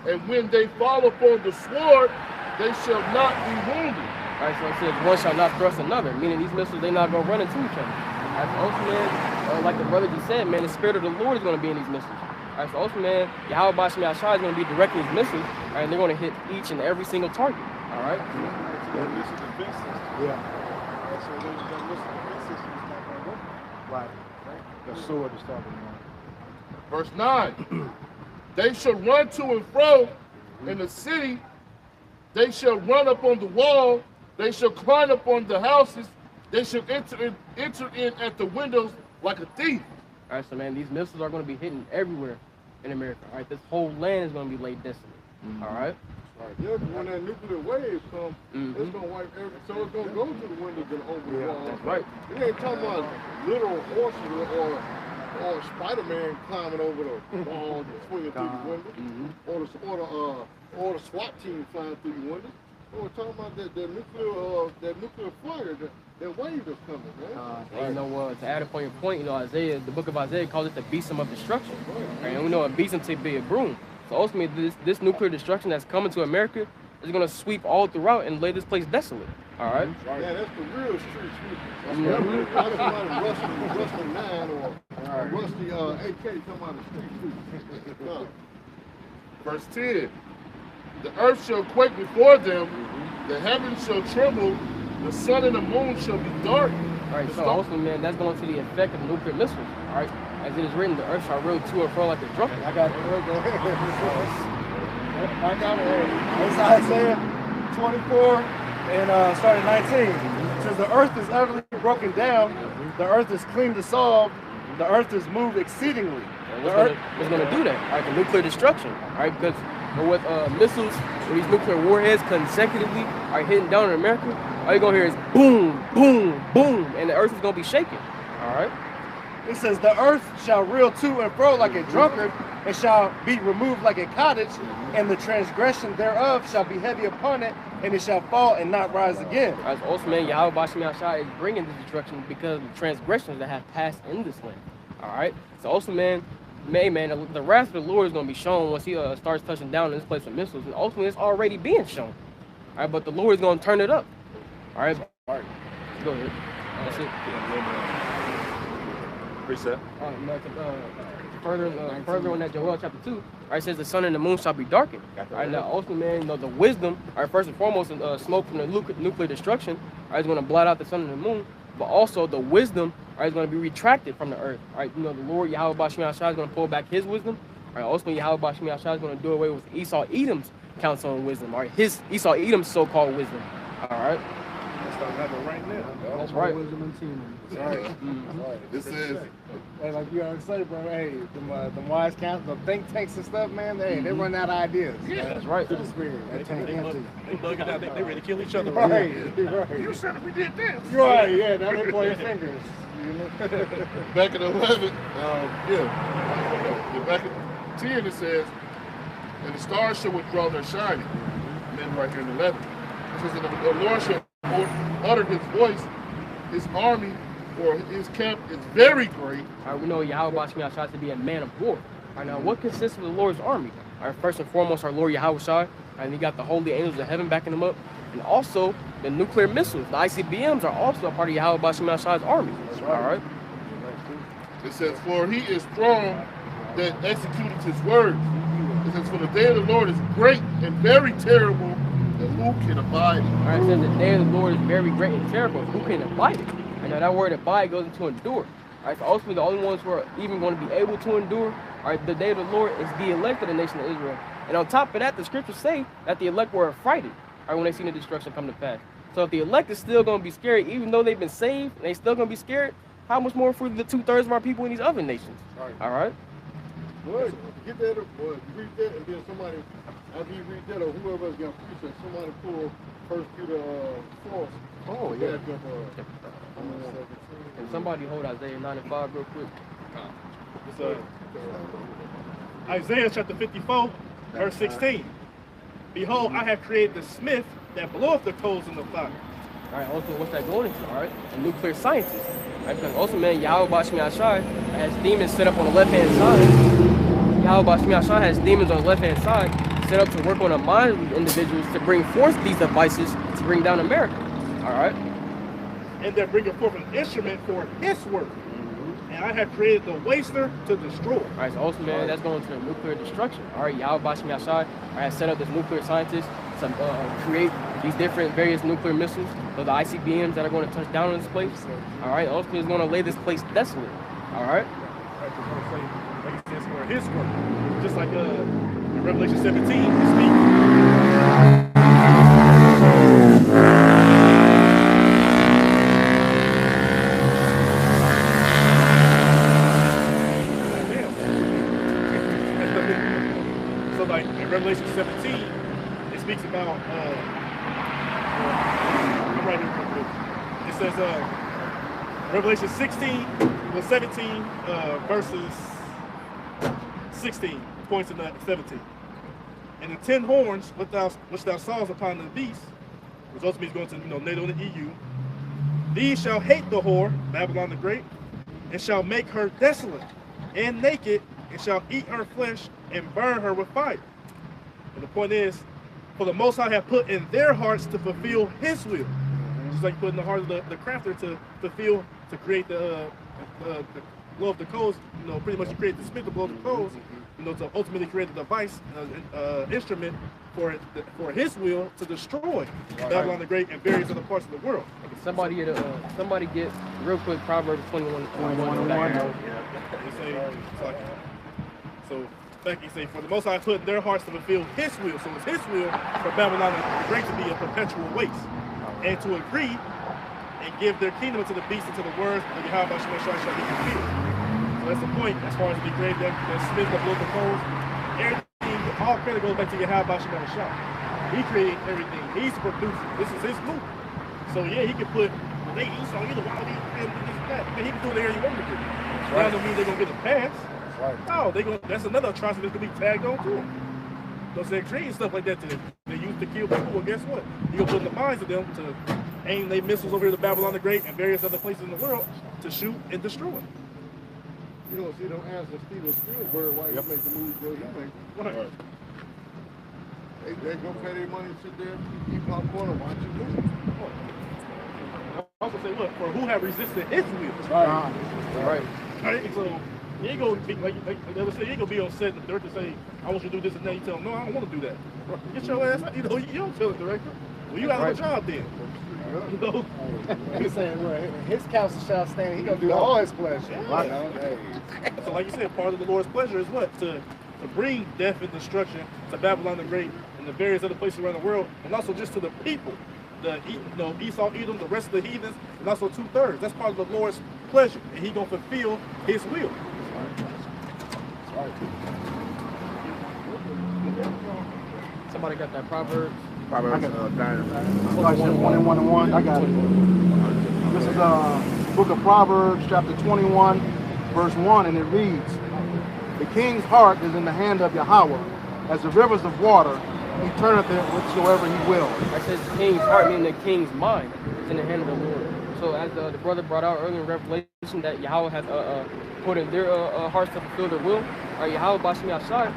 Speaker 9: and when they fall upon the sword, they shall not be wounded.
Speaker 4: All right, so it says one shall not thrust another, meaning these missiles, they're not going to run into each other. All right, so also, man, like the brother just said, man, the spirit of the Lord is going to be in these missiles. All right, so also, man, Yahweh Shai is going to be directing these missiles, all right, and they're going to hit each and every single target. All right?
Speaker 7: Yeah. So there's that missile defense system is not going to work. Right. The sword is talking about.
Speaker 9: Verse 9. They shall run to and fro in the city. They shall run up on the wall. They shall climb up on the houses. They shall enter in at the windows like a thief.
Speaker 4: All right, so man, these missiles are going to be hitting everywhere in America. All right, this whole land is going to be laid desolate. All right.
Speaker 2: Right. Yeah, when that nuclear wave comes, it's gonna wipe everything. So it's gonna go to the windows and over the wall.
Speaker 4: That's right.
Speaker 2: We ain't talking about literal horses or Spider-Man climbing over the wall and swinging through the window, or the SWAT team flying through the window. We're talking about that nuclear flare, that wave that's coming, man.
Speaker 4: And to add upon your point, Isaiah, the book of Isaiah calls it the besom of destruction. Right? And we know a besom to be a broom. So ultimately, this nuclear destruction that's coming to America is going to sweep all throughout and lay this place desolate. All right?
Speaker 2: Yeah, that's the real street sweeping. That's somebody rusty 9 or rusty AK come out of street sweeping.
Speaker 9: Verse 10. The earth shall quake before them, the heavens shall tremble, the sun and the moon shall be dark.
Speaker 4: All right, so also, man, that's going to the effect of nuclear missiles. All right? As it is written, the earth shall roll to and fro like a drunkard.
Speaker 7: I got it. I got it. It's Isaiah 24 and starting 19. It says, the earth is utterly broken down. The earth is clean dissolved. The earth is moved exceedingly.
Speaker 4: What's going to do that? All right, the nuclear destruction. All right, because with missiles, with these nuclear warheads consecutively are hitting down in America, all you're going to hear is boom, boom, boom, and the earth is going to be shaking. All right?
Speaker 7: It says, the earth shall reel to and fro like a drunkard, and shall be removed like a cottage, and the transgression thereof shall be heavy upon it, and it shall fall and not rise again.
Speaker 4: As also, man, Yahweh Shai is bringing this destruction because of the transgressions that have passed in this land. All right? So also, man, the wrath of the Lord is going to be shown once he starts touching down in this place of missiles, and ultimately it's already being shown. All right? But the Lord is going to turn it up. All right? All right. Go ahead. That's it.
Speaker 10: Precept.
Speaker 4: Further on that Joel chapter 2, right, it says the sun and the moon shall be darkened. Right, now also, man, the wisdom, right, first and foremost, smoke from the nuclear destruction, right, is going to blot out the sun and the moon, but also the wisdom right, is going to be retracted from the earth. All right, you know, the Lord Yahweh Bashmi Ashai is going to pull back his wisdom. All right, ultimately Yahweh Bashmi Ashai is going to do away with Esau Edom's counsel and wisdom. All right, his Esau Edom's so-called wisdom. All right.
Speaker 3: Let's start having right now.
Speaker 4: That's right.
Speaker 6: Wisdom and team.
Speaker 2: Right.
Speaker 9: This is
Speaker 6: Hey, like you always say, bro, hey, them wise council, the think tanks and stuff, man, they run out of ideas.
Speaker 4: That's right.
Speaker 6: To the spirit. That tank empty.
Speaker 3: They bugging out. They ready to kill each other.
Speaker 6: Right.
Speaker 9: you said we did this.
Speaker 6: Right, yeah, now they point fingers. You know?
Speaker 9: Back in 11, back in 10 it says, and the stars shall withdraw their shining. And then right here in 11, it says, and the Lord shall utter his voice, his army, or his camp is very great.
Speaker 4: All right, we know Yahweh Bashmi Ashai to be a man of war. All right, now what consists of the Lord's army? All right, first and foremost, our Lord Yahweh Shai, and he got the holy angels of heaven backing him up, and also the nuclear missiles, the ICBMs, are also a part of Yahweh Bashmi Ashai's army. All right.
Speaker 9: It says, for he is strong that executed his words. It says, for the day of the Lord is great and very terrible, and who can abide it?
Speaker 4: All right, it says the day of the Lord is very great and terrible. Who can abide it? And now that word abide goes into endure. All right, so ultimately the only ones who are even going to be able to endure, all right, the day of the Lord is the elect of the nation of Israel. And on top of that, the scriptures say that the elect were affrighted, all right, when they seen the destruction come to pass. So if the elect is still going to be scared, even though they've been saved, and they still going to be scared, how much more for the 2/3 of our people in these other nations? All right.
Speaker 2: Boy, get that, boy, read that, and then somebody, after you read that, or whoever's going to preach it, somebody pull 1 Peter 4.
Speaker 4: Oh, yeah. Can somebody hold Isaiah 9 and 5 real quick?
Speaker 3: It's Isaiah chapter 54, verse 16. Behold, I have created the smith that bloweth the coals in the fire.
Speaker 4: All right, also, what's that going into? All right, a nuclear scientist. All right, because also, man, Yahweh Bashmi Ashai has demons set up on the left-hand side. Yahweh Bashmi Ashai has demons on the left-hand side set up to work on the minds of these individuals to bring forth these devices to bring down America. All right.
Speaker 3: And they're bringing forth an instrument for his work. And I have created the waster to destroy.
Speaker 4: All right, so also, man, that's going to nuclear destruction. All right, Yahweh Bashmi Ashai has set up this nuclear scientist to create these different various nuclear missiles, so the ICBMs that are going to touch down on this place. All right, ultimately is going to lay this place desolate. All right.
Speaker 3: Like it says, for his work. Just like in Revelation 17, it speaks. So like in Revelation 17, it speaks about I'm right here real quick. It says Revelation 16, well 17 verses 16 points to 17. And the 10 horns which thou sawest upon the beast, which ultimately is going to NATO and the EU, these shall hate the whore, Babylon the Great, and shall make her desolate and naked, and shall eat her flesh and burn her with fire. And the point is, for the Most High have put in their hearts to fulfill his will. Just like put in the heart of the crafter to fulfill, to create the blow of the coals, pretty much to create the smith to blow the coals, to ultimately create the device, instrument for his will to destroy Babylon the Great and various other parts of the world.
Speaker 4: Somebody get real quick Proverbs 21:1.
Speaker 3: So back you say, for the Most High put in their hearts to fulfill his will. So it's his will for Babylon the Great to be a perpetual waste, and to agree and give their kingdom to the beast and to the words of Yahweh shall be fulfilled. So that's the point as far as the grave that smith that blows the coals. Everything, all credit goes back to Yahweh Shah. He created everything. He's the producer. This is his movie. So yeah, he can put they Esau either why would he do this and that. Man, he can do whatever he wants to do. That don't mean they're gonna get a pass. No, that's another atrocity that's gonna be tagged on to them. Those they're creating stuff like that they use to kill people. Well, guess what? You gonna put in the minds of them to aim their missiles over here to Babylon the Great and various other places in the world to shoot and destroy.
Speaker 2: You don't see them answers Steven Spielberg while you make the movie go.
Speaker 3: Right.
Speaker 2: They go pay their money, sit there, eat popcorn, and watch a movie.
Speaker 3: I also say, look, for who have resisted his will.
Speaker 4: Right.
Speaker 3: So you ain't gonna be like the other say, you ain't gonna be on set in the dirt to say, I want you to do this and that. You tell them, no, I don't want to do that. Get your ass out. You don't tell the director. Well, you out of a job then. You know?
Speaker 2: He's saying, well, his counsel shall stand. He gonna do all his pleasure.
Speaker 3: Right.
Speaker 2: You know? Hey.
Speaker 3: So like you said, part of the Lord's pleasure is what? To bring death and destruction to Babylon the Great and the various other places around the world, and also just to the people. Esau, Edom, the rest of the heathens, and also 2/3. That's part of the Lord's pleasure, and He gonna fulfill His will.
Speaker 4: Somebody got that Proverbs?
Speaker 1: Proverbs 21:1. I got it. This is book of Proverbs, chapter 21, verse 1, and it reads, "The king's heart is in the hand of Yahweh, as the rivers of water. He turneth it whithersoever he will."
Speaker 4: That says the king's heart, meaning the king's mind, is in the hand of the Lord. So as the brother brought out earlier in Revelation that Yahweh has put in their hearts to fulfill their will, or Yahweh Bashim Yashai,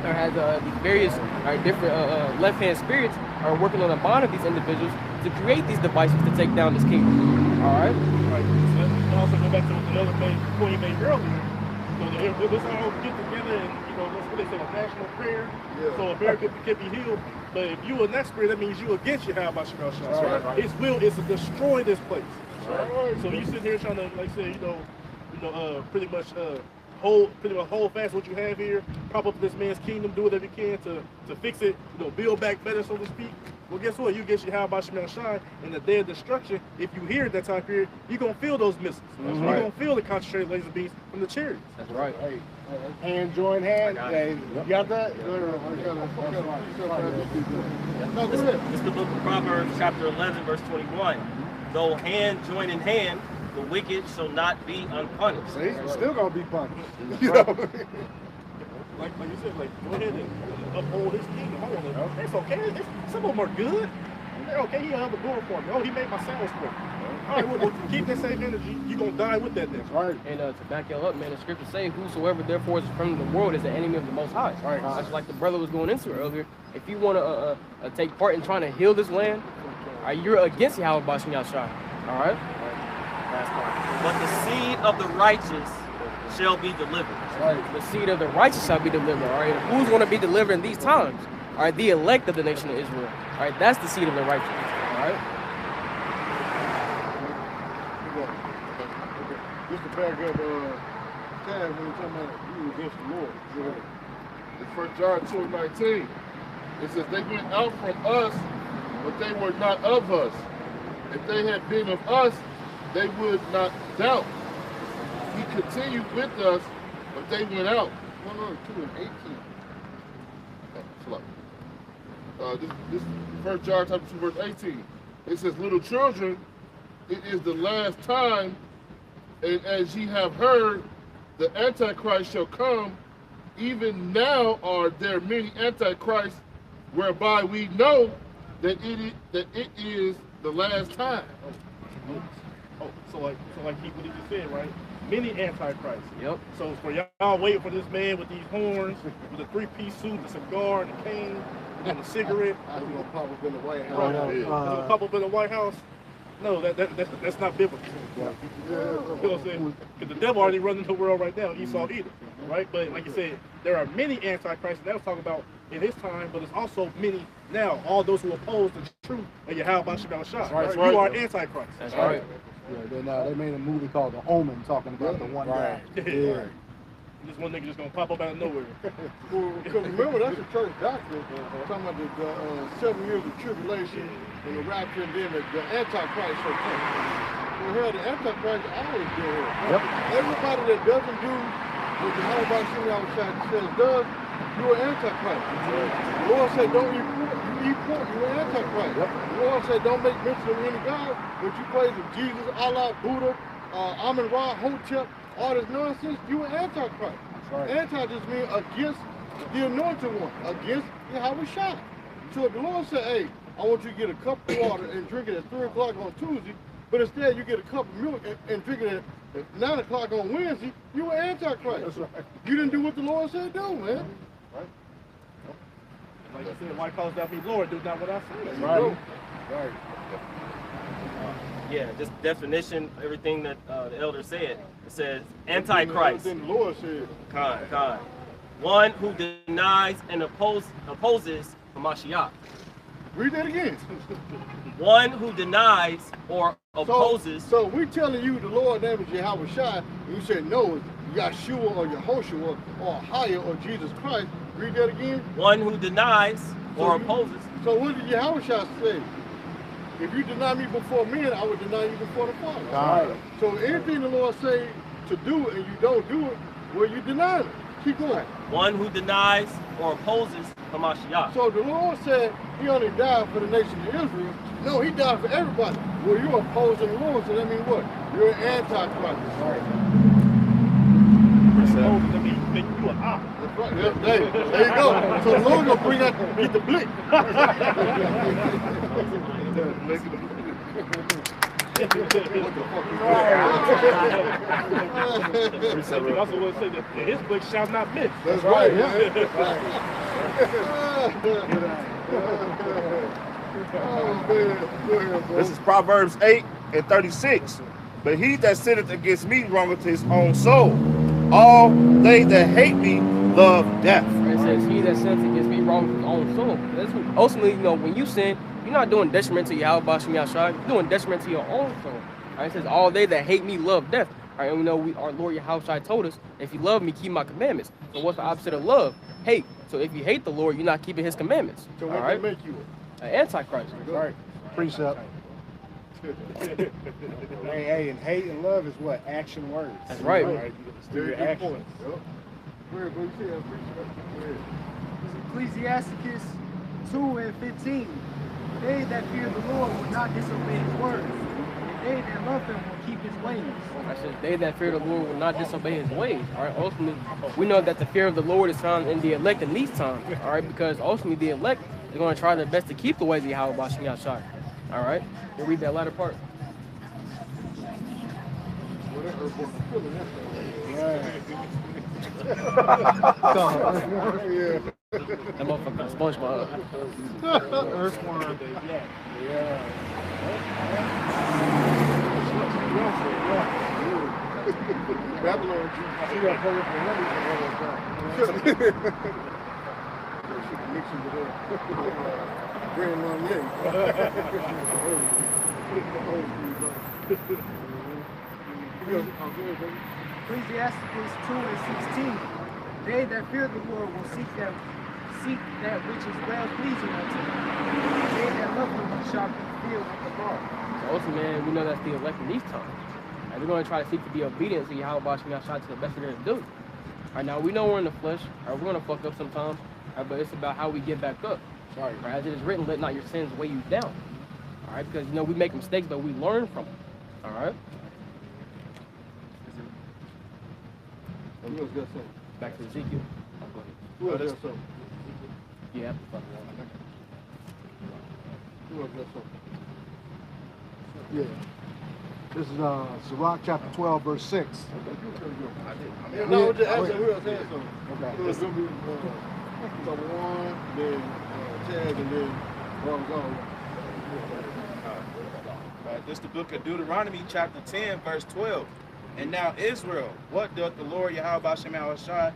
Speaker 4: or has these various different left-hand spirits are working on the mind of these individuals to create these devices to take down this kingdom. All right?
Speaker 3: Right. So let's also go back to another point you made earlier. So let's all get together and, what they say, a national prayer, so America can be healed. But if you in that spirit, that means you against Yahweh Bashim Yashai. Right. His will is to destroy this place. Right. So you sit here trying to, like say, pretty much hold fast what you have here, prop up this man's kingdom, do whatever you can to fix it, build back better, so to speak. Well, guess what? You get Yahweh Bashim Yashai in the day of destruction. If you hear at that time period, you're going to feel those missiles. You're going to feel the concentrated laser beams from the chariots.
Speaker 4: That's right.
Speaker 2: Hey, hand join hand. Hey, you got that?
Speaker 8: It's the book of Proverbs, chapter 11, verse 21. Though hand join in hand, the wicked shall not be unpunished.
Speaker 2: See, it's still gonna be punished.
Speaker 3: Like you said, go ahead and uphold his kingdom. It's okay. Some of them are good. They're okay. He held the door for me. Oh, he made my sandals for me. All right, well, keep that same energy. You're going to die with that then.
Speaker 2: Right.
Speaker 4: And to back y'all up, man, the scriptures say, whosoever therefore is from the world is the enemy of the Most High.
Speaker 2: Right.
Speaker 4: That's like the brother was going into earlier. If you want to take part in trying to heal this land, you're against Yahweh Bashim Yashai. All right?
Speaker 8: But the seed of the righteous shall be delivered.
Speaker 4: Right. The seed of the righteous shall be delivered. All right. Who's going to be delivered in these times? All right. The elect of the nation of Israel. All right. That's the seed of the righteous. All right.
Speaker 2: Just to back up, Tab, when you're talking about you against the Lord.
Speaker 9: It's 1 John 2:19. It says, "They went out from us, but they were not of us. If they had been of us, they would not doubt. He continued with us, but they went out."
Speaker 2: 2:18.
Speaker 9: This 1 John chapter 2, verse 18. It says, "Little children, it is the last time, and as ye have heard, the Antichrist shall come. Even now are there many Antichrists, whereby we know that it is the last time."
Speaker 3: So like what he just said, right? Many antichrists.
Speaker 4: Yep.
Speaker 3: So for y'all waiting for this man with these horns, with a 3-piece suit, the cigar, and the cane, and the cigarette.
Speaker 2: That's gonna pop up in the White House.
Speaker 3: Right. Pop up in the White House. No, that's not biblical. You know what I'm saying? Because the devil already running the world right now, Esau, Edom, right? But like you said, there are many antichrists. That was talking about in his time, but there's also many now. All those who oppose the truth of Yahweh Bashim Yashai.
Speaker 2: Right.
Speaker 3: You are antichrist.
Speaker 4: That's right.
Speaker 1: Yeah, they made a movie called The Omen talking about the one guy.
Speaker 3: Yeah. This one nigga just gonna pop up out of nowhere.
Speaker 2: Because remember, that's a church doctrine, talking about the 7 years of tribulation and the rapture, and then the Antichrist shall come. Well, here, the Antichrist always been here.
Speaker 1: Yep.
Speaker 2: Everybody that doesn't do what the Yahweh Bashim Yashai says does, you're an Antichrist. The Lord said, don't eat pork. You eat pork, you're an Antichrist. The Lord said, don't make mention of any God, but you praise of Jesus, Allah, Buddha, Amun-Ra, Hotep, all this nonsense, you an Antichrist. Right. Anti just means against the anointed one, against Yahweh Shai. So if the Lord said, hey, I want you to get a cup of water and drink it at 3 o'clock on Tuesday, but instead you get a cup of milk and drink it at 9 o'clock on Wednesday, you an Antichrist. That's right. You didn't do what the Lord said do, man.
Speaker 3: Right. Like I said, why calls that me Lord? Do not what I say.
Speaker 2: Right. Right.
Speaker 8: Yeah, just definition, everything that the elder said. It says Antichrist.
Speaker 2: Then the Lord said.
Speaker 8: Con. One who denies and opposes Hamashiach.
Speaker 2: Read that again.
Speaker 8: One who denies or opposes.
Speaker 2: So we're telling you the Lord's name is Yahweh Shai, and you said no, it's Yahshua or Yehoshua or Haya or Jesus Christ. Read that again.
Speaker 8: One who denies or opposes.
Speaker 2: So what did Yahweh Shai say? If you deny me before men, I would deny you before the Father.
Speaker 1: All right.
Speaker 2: So anything the Lord say to do and you don't do it, well, you deny it. Keep going.
Speaker 8: One who denies or opposes Hamashiach.
Speaker 2: So the Lord said he only died for the nation of Israel. No, he died for everybody. Well, you're opposing the Lord, so that means what? You're an antichrist. Right.
Speaker 3: You an op.
Speaker 2: That's right. There you go. So the Lord gonna bring out, get the blick.
Speaker 3: What the fuck is that? He also will say that his blick shall not miss.
Speaker 2: That's right. Yeah.
Speaker 9: This is Proverbs 8:36. But he that sinneth against me wrongeth his own soul. All they that hate me love death.
Speaker 4: It says, he that sins against me wrongs his own soul. That's what, ultimately, when you sin, you're not doing detriment to Yahweh Bashim Yahshai, you're doing detriment to your own soul. Right? It says, all they that hate me love death. Right? And we know our Lord Yahweh told us, if you love me, keep my commandments. So what's the opposite of love? Hate. So if you hate the Lord, you're not keeping his commandments.
Speaker 2: So what they make you?
Speaker 4: An antichrist.
Speaker 1: Right. Precept. Hey, and hate and love is what? Action words.
Speaker 4: That's right.
Speaker 2: Very good point.
Speaker 6: Ecclesiasticus 2:15. They that fear the Lord will not disobey his words, and they that love him will keep his ways.
Speaker 4: I said, they that fear the Lord will not disobey his ways. All right, ultimately, we know that the fear of the Lord is found in the elect in these times. All right, because ultimately the elect is going to try their best to keep the ways of Yahweh Bashim Yahshai. All right, we'll read that latter part. That motherfucker SpongeBob.
Speaker 1: Earthworm. Yeah.
Speaker 2: Babylon.
Speaker 6: Ecclesiasticus 2:16. They that fear the Lord will seek that which is well pleasing unto him. They that love him shall be filled with the law.
Speaker 4: So ultimately, man, we know that's the elect in these times. And we're going to try to seek to be obedient to Yahweh Bashim Yahshai to the best of their ability. All right, now we know we're in the flesh. All right, we're going to fuck up sometimes. All right, but it's about how we get back up. Right, as it is written, let not your sins weigh you down. All right, because we make mistakes, but we learn from them. All right.
Speaker 2: Who else got something?
Speaker 4: Back to Ezekiel.
Speaker 2: Who else got something?
Speaker 4: Yeah.
Speaker 2: Who else got something?
Speaker 1: Yeah. This is Sirach chapter 12, verse 6.
Speaker 2: No, just ask who else has something.
Speaker 1: Okay.
Speaker 2: So it's going to be one, then Chad, and then Ronzal.
Speaker 5: This is the book of Deuteronomy, chapter 10, verse 12. And now Israel, what doth the Lord Yahweh Bashim Yahushua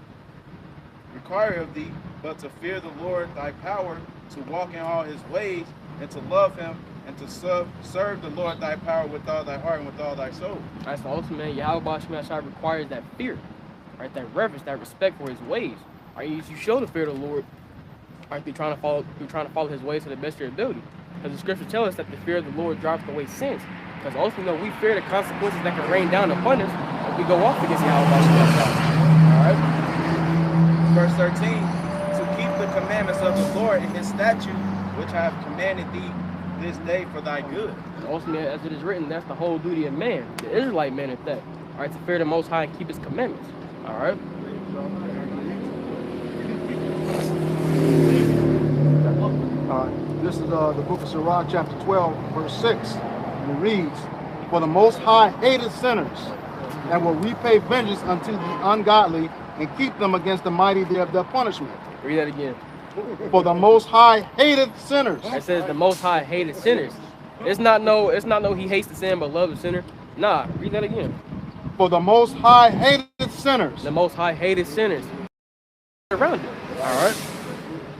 Speaker 5: require of thee, but to fear the Lord thy power, to walk in all his ways, and to love him, and to serve the Lord thy power with all thy heart and with all thy soul.
Speaker 4: All right, so ultimately, Yahweh Bashim Yahshai requires that fear, right? That reverence, that respect for his ways. All right, you show the fear of the Lord, right? Through trying to follow his ways to the best of your ability. Because the scripture tells us that the fear of the Lord drives away sins. Because ultimately, we fear the consequences that can rain down upon us if we go off against Yahweh Bashim Yahshai. All right.
Speaker 5: Verse 13, to keep the commandments of the Lord and his statutes, which I have commanded thee this day for thy good.
Speaker 4: And ultimately, as it is written, that's the whole duty of man, the Israelite man at that. All right, to fear the Most High and keep his commandments. All right.
Speaker 1: This is the book of Sirach, chapter 12, verse 6. And it reads, for the Most High hateth sinners, and will repay vengeance unto the ungodly, and keep them against the mighty day of their punishment.
Speaker 4: Read that again.
Speaker 1: For the Most High hateth sinners.
Speaker 4: It says the Most High hated sinners. It's not no he hates the sin but loves the sinner. Nah, read that again.
Speaker 1: For the Most High hated sinners.
Speaker 4: The Most High hated sinners. Around it. All right.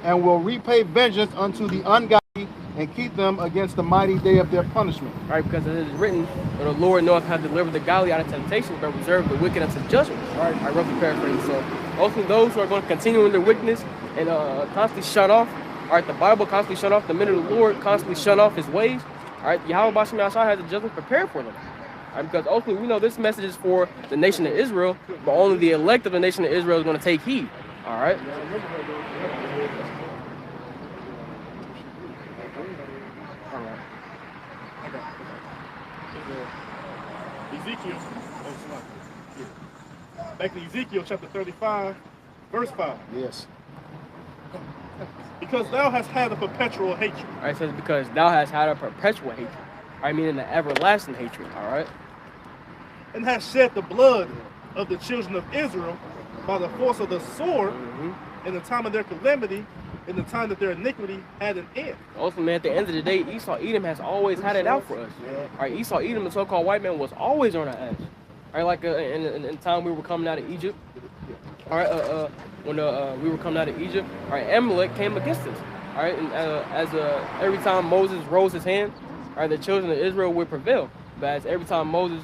Speaker 1: And will repay vengeance unto the ungodly, and keep them against the mighty day of their punishment.
Speaker 4: All right, because it is written, the Lord knoweth how to deliver the godly out of temptation, but reserve the wicked unto judgment. All right, I roughly paraphrase. So, ultimately, those who are going to continue in their wickedness and constantly shut off, all right, the Bible constantly shut off, the men of the Lord constantly shut off his ways. All right, Yahweh Bashim Yahshua has a judgment prepared for them. All right, because ultimately, we know this message is for the nation of Israel, but only the elect of the nation of Israel is going to take heed. All right.
Speaker 3: Ezekiel, back to Ezekiel chapter 35, verse 5.
Speaker 1: Yes.
Speaker 3: Because thou hast had a perpetual hatred.
Speaker 4: All right, it says because thou hast had a perpetual hatred. All right, meaning the everlasting hatred. All right.
Speaker 3: And hast shed the blood of the children of Israel by the force of the sword in the time of their calamity, in the time that their iniquity had an end.
Speaker 4: Ultimately, at the end of the day, Esau Edom has always had it out for us. All right, Esau Edom, the so-called white man, was always on our ass. All right, like in time we were coming out of Egypt. All right, when we were coming out of Egypt, all right, Amalek came against us. All right, and every time Moses rose his hand, all right, the children of Israel would prevail. But as every time Moses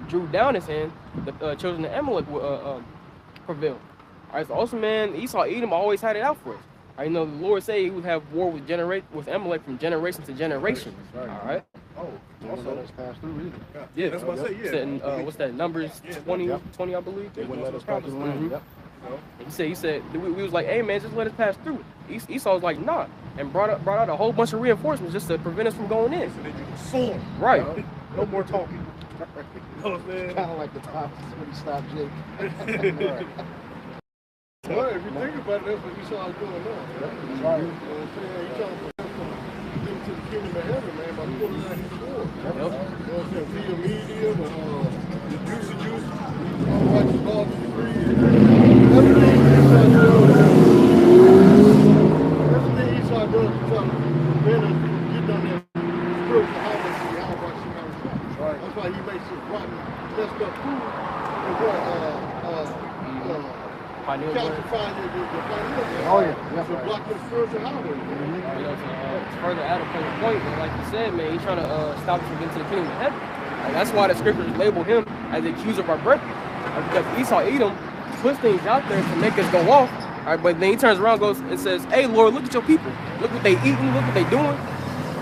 Speaker 4: drew down his hand, the children of Amalek would prevail. All right, so also, man, Esau Edom always had it out for us. All right, you know, the Lord said he would have war with Amalek from generation to generation. All right.
Speaker 2: Oh, also that's passed through either.
Speaker 3: Yeah, that's what I say. Yeah.
Speaker 4: In, what's that? Numbers 20, I believe.
Speaker 2: They wouldn't let us pass through. Yep.
Speaker 4: He said we was like, hey man, just let us pass through. Esau was like, nah, and brought out a whole bunch of reinforcements just to prevent us from going in.
Speaker 3: So they drew the sword.
Speaker 4: Right.
Speaker 3: No more talking. Oh man.
Speaker 2: Kind of like the top when he stopped Jake. Right. Well, if you think about it, that's what Esau is doing now. That's right. You know what I'm saying? He's trying to put them into the kingdom of heaven, man, by pulling out his sword.
Speaker 4: Yep.
Speaker 2: You know what I'm saying? Via media, the juice, all righteous laws of the creed. Everything Esau does, is trying to prevent us from getting on that spiritual highway to the Yahweh Shemai. Right. That's why he makes us rotten, messed up food, and calcifying the
Speaker 1: Oh yeah.
Speaker 2: to block the spiritual highway.
Speaker 4: You know, to further add a point, like you said, man, he's trying to stop us from getting to the kingdom of heaven. Like, that's why the scriptures label him as the accuser of our brethren. Because Esau Edom puts things out there to make us go off. All right, but then he turns around, goes and says, "Hey, Lord, look at your people. Look what they eating. Look what they doing."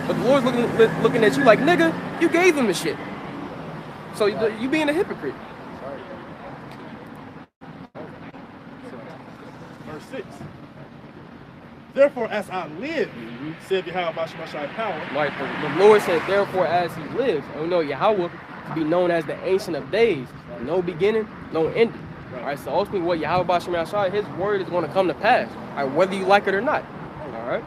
Speaker 4: But the Lord's looking at you like, "Nigga, you gave them the shit. So you being a hypocrite."
Speaker 3: Verse 6. Therefore, as I live, said Yahweh Bashim power.
Speaker 4: Like the Lord said, "Therefore, as He lives," and we know Yahweh to be known as the Ancient of Days, no beginning, no ending. All right, so ultimately, what Yahweh Bashim Yahshua, His word is going to come to pass. All right, whether you like it or not. All right.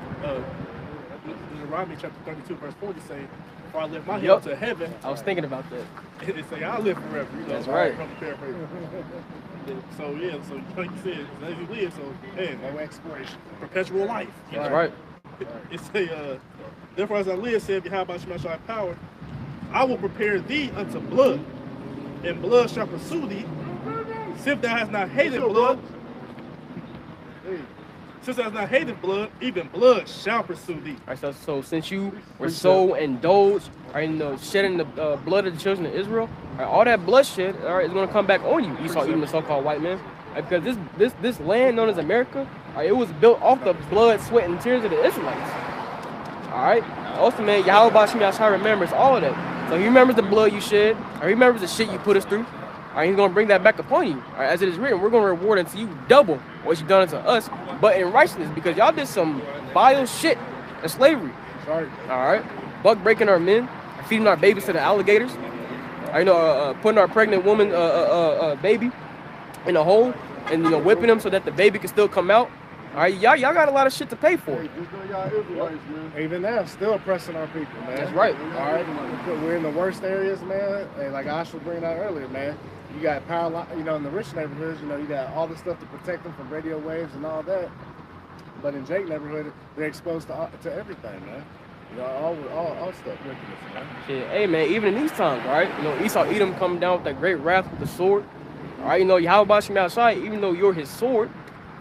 Speaker 3: Deuteronomy chapter 32, verse 40 say, "For I lift my head to heaven."
Speaker 4: I was thinking about that.
Speaker 3: And it say, "I live forever." You know,
Speaker 4: that's right.
Speaker 3: So yeah, so like you said, as you live, so man, no expiration, perpetual life.
Speaker 4: That's right.
Speaker 3: It say, "Therefore, as I live, said Yahweh Shemai power, I will prepare thee unto blood, and blood shall pursue thee. Since thou hast not hated blood, even blood shall pursue thee."
Speaker 4: All right, so since you were so indulged, all right, you know, shedding the blood of the children of Israel, all that bloodshed, all right, is going to come back on you. Esau, even the so-called white man, right, because this land known as America, all right, it was built off the blood, sweat, and tears of the Israelites. All right, also, man, Yahweh Bashim Yahshua remembers all of that. So he remembers the blood you shed, or he remembers the shit you put us through. All right, he's going to bring that back upon you. All right, as it is written, we're going to reward unto you double what you've done unto us, but in righteousness, because y'all did some vile shit in slavery.
Speaker 2: Sorry.
Speaker 4: All right, buck breaking our men, feeding our babies to the alligators. I know, putting our pregnant woman baby in a hole, and you know, whipping them so that the baby can still come out. All right, y'all got a lot of shit to pay for.
Speaker 6: Even now, still oppressing our people, man.
Speaker 4: That's right.
Speaker 6: All right, we're in the worst areas, man. And like Ash was bringing out earlier, man, you got power, you know, in the rich neighborhoods, you know, you got all the stuff to protect them from radio waves and all that. But in Jake neighborhood, they're exposed to everything, man. You know, all stuff wickedness, man.
Speaker 4: Yeah, hey man, even in these times, right? You know, Esau Edom coming down with that great wrath with the sword. All right, you know, Yahweh Bashim Yahshua, even though you're his sword,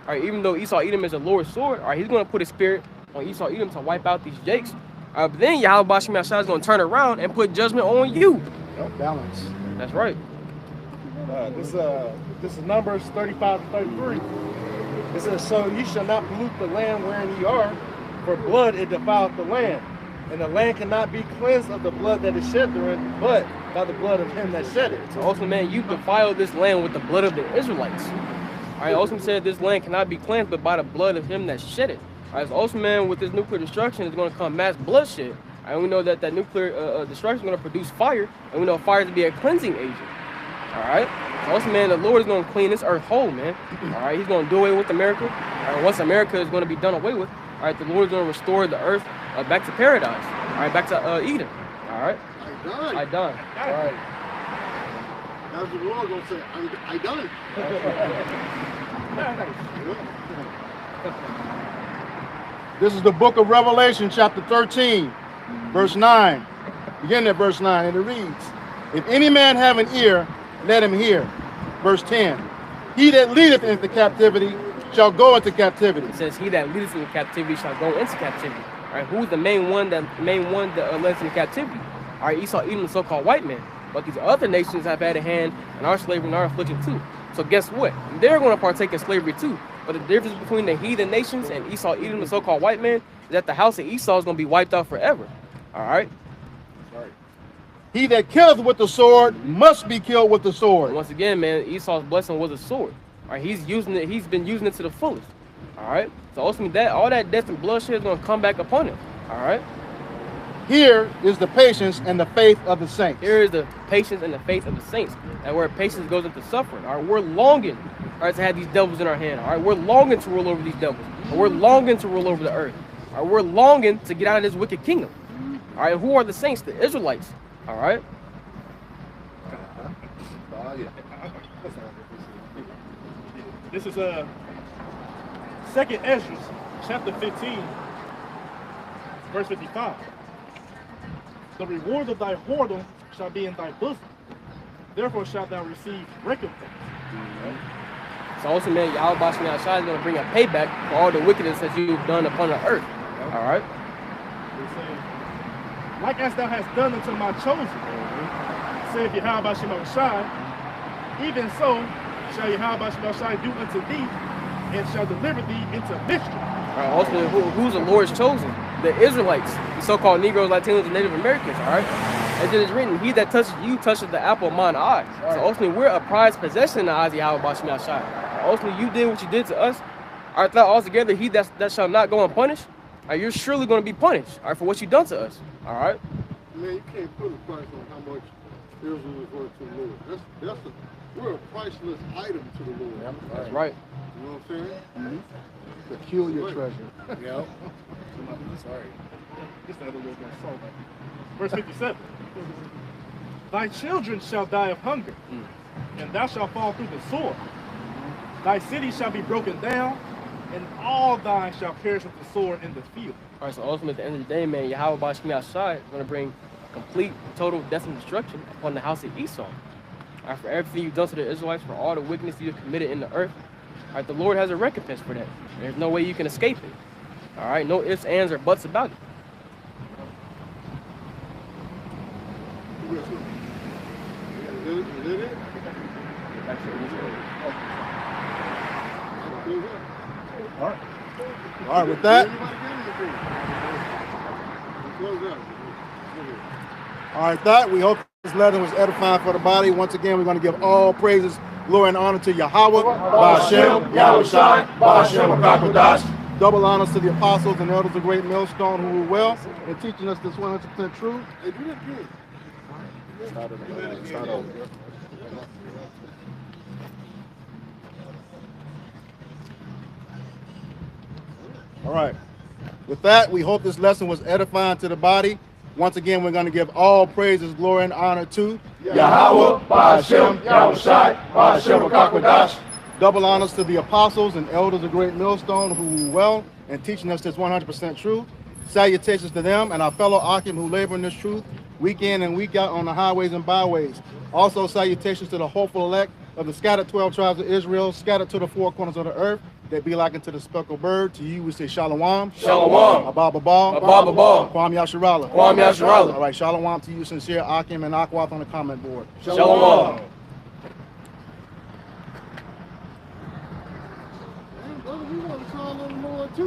Speaker 4: all right, even though Esau Edom is the Lord's sword, all right, he's going to put his spirit on Esau Edom to wipe out these Jakes. But then Yahweh Shem Yahshua is going to turn around and put judgment on you.
Speaker 1: Balance.
Speaker 4: That's right.
Speaker 5: This is Numbers 35 to 33. It says, so ye shall not pollute the land wherein ye are, for blood it defileth the land. And the land cannot be cleansed of the blood that is shed therein, but by the blood of him that shed it.
Speaker 4: So also, man, you defile this land with the blood of the Israelites. All right, also said this land cannot be cleansed but by the blood of him that shed it. All right, so also, man, with this nuclear destruction, it's going to come mass bloodshed. And we know that that nuclear destruction is going to produce fire, and we know fire to be a cleansing agent. All right, so also, man, the Lord is going to clean this earth whole, man. All right, he's going to do away with America. All right, once America is going to be done away with, all right, the Lord is going to restore the earth back to paradise. All right, back to Eden. All right. I done. All right.
Speaker 2: That's what the Lord gonna say. I done.
Speaker 1: This is the book of Revelation, chapter 13, verse 9. Begin at verse 9, and it reads, if any man have an ear, let him hear. Verse 10, he that leadeth into captivity shall go into captivity.
Speaker 4: It says, he that leadeth into captivity shall go into captivity. All right, who's the main one that leads into captivity? All right, Esau, Edom, the so-called white man. But these other nations have had a hand in our slavery and our affliction too. So guess what? They're going to partake in slavery too. But the difference between the heathen nations and Esau, Edom, the so-called white man, is that the house of Esau is going to be wiped out forever. All right?
Speaker 1: He that killeth with the sword must be killed with the sword.
Speaker 4: And once again, man, Esau's blessing was a sword. All right, he's been using it to the fullest. All right? So ultimately, all that death and bloodshed is going to come back upon him. All right?
Speaker 1: Here is the patience and the faith of the saints.
Speaker 4: Here is the patience and the faith of the saints. And where patience goes into suffering. All right, we're longing, all right, to have these devils in our hand. All right, we're longing to rule over these devils. We're longing to rule over the earth. All right, we're longing to get out of this wicked kingdom. All right, who are the saints? The Israelites. All right.
Speaker 3: This is 2nd Ezra, chapter 15, verse 55. The reward of thy whoredom shall be in thy bosom. Therefore shalt thou receive recompense.
Speaker 4: So also, man, Yahweh Shem Yahshua is going to bring a payback for all the wickedness that you've done upon the earth. All right.
Speaker 3: Like as thou hast done unto my chosen, saith Yahweh Shem Yahshua, even so shall Yahweh Shem Yahshua do unto thee, and shall deliver thee into mystery.
Speaker 4: All right, also, who's the Lord's chosen? The Israelites, the so-called Negroes, Latinos, and Native Americans, all right? As it is written, he that touches you touches the apple of mine eye. Right. So ultimately, we're a prized possession in the eyes of Yahweh Shem Yahshua. Ultimately, you did what you did to us. All right, thought altogether, he that shall not go unpunished, all right, you're surely going to be punished, all right, for what you done to us, all right?
Speaker 2: Man, you can't put a price on how much Israel is worth to the Lord. We're a priceless item to the Lord.
Speaker 1: Yep.
Speaker 4: That's right.
Speaker 2: You know what I'm saying?
Speaker 1: Mm-hmm. Peculiar treasure.
Speaker 2: Yeah.
Speaker 3: Sorry. Just another little bit of salt. Verse 57. Thy children shall die of hunger, and thou shalt fall through the sword. Thy city shall be broken down, and all thine shall perish with the sword in the field.
Speaker 4: All right, so ultimately, at the end of the day, man, Yahweh Shem Yahshua is going to bring complete, total death and destruction upon the house of Esau. All right, for everything you've done to the Israelites, for all the wickedness you've committed in the earth, all right, the Lord has a recompense for that. There's no way you can escape it. All right, no ifs, ands, or buts about it.
Speaker 2: Is it?
Speaker 1: All right. All right, with that. All right, that we hope this lesson was edifying for the body. Once again, we're going to give all praises, glory, and honor to Yahweh, Ba'ashem, Yahushai, Ba'ashem, Akakodash. Double honors to the apostles and elders of Great Millstone who were well in teaching us this 100% truth.
Speaker 2: Hey, do that good.
Speaker 1: Start over. All right. With that, we hope this lesson was edifying to the body. Once again, we're going to give all praises, glory, and honor to
Speaker 9: Yahweh, Ba'ashem, Yahushai, Ba'ashem, Akakodash.
Speaker 1: Double honors to the apostles and elders of Great Millstone who were well in teaching us this 100% truth. Salutations to them and our fellow Akim who labor in this truth week in and week out on the highways and byways. Also salutations to the hopeful elect of the scattered 12 tribes of Israel, scattered to the four corners of the earth, that be like unto the speckled bird. To you we say shalom.
Speaker 4: Shalom.
Speaker 1: Abba Ba.
Speaker 4: Abba Ba.
Speaker 1: Kwam Yasharala.
Speaker 4: Kwam Yasharala.
Speaker 1: All right, shalom to you, sincere Akim and Akwath on the comment board.
Speaker 4: Shalom.
Speaker 2: Hey, brother, we want to call a little more too.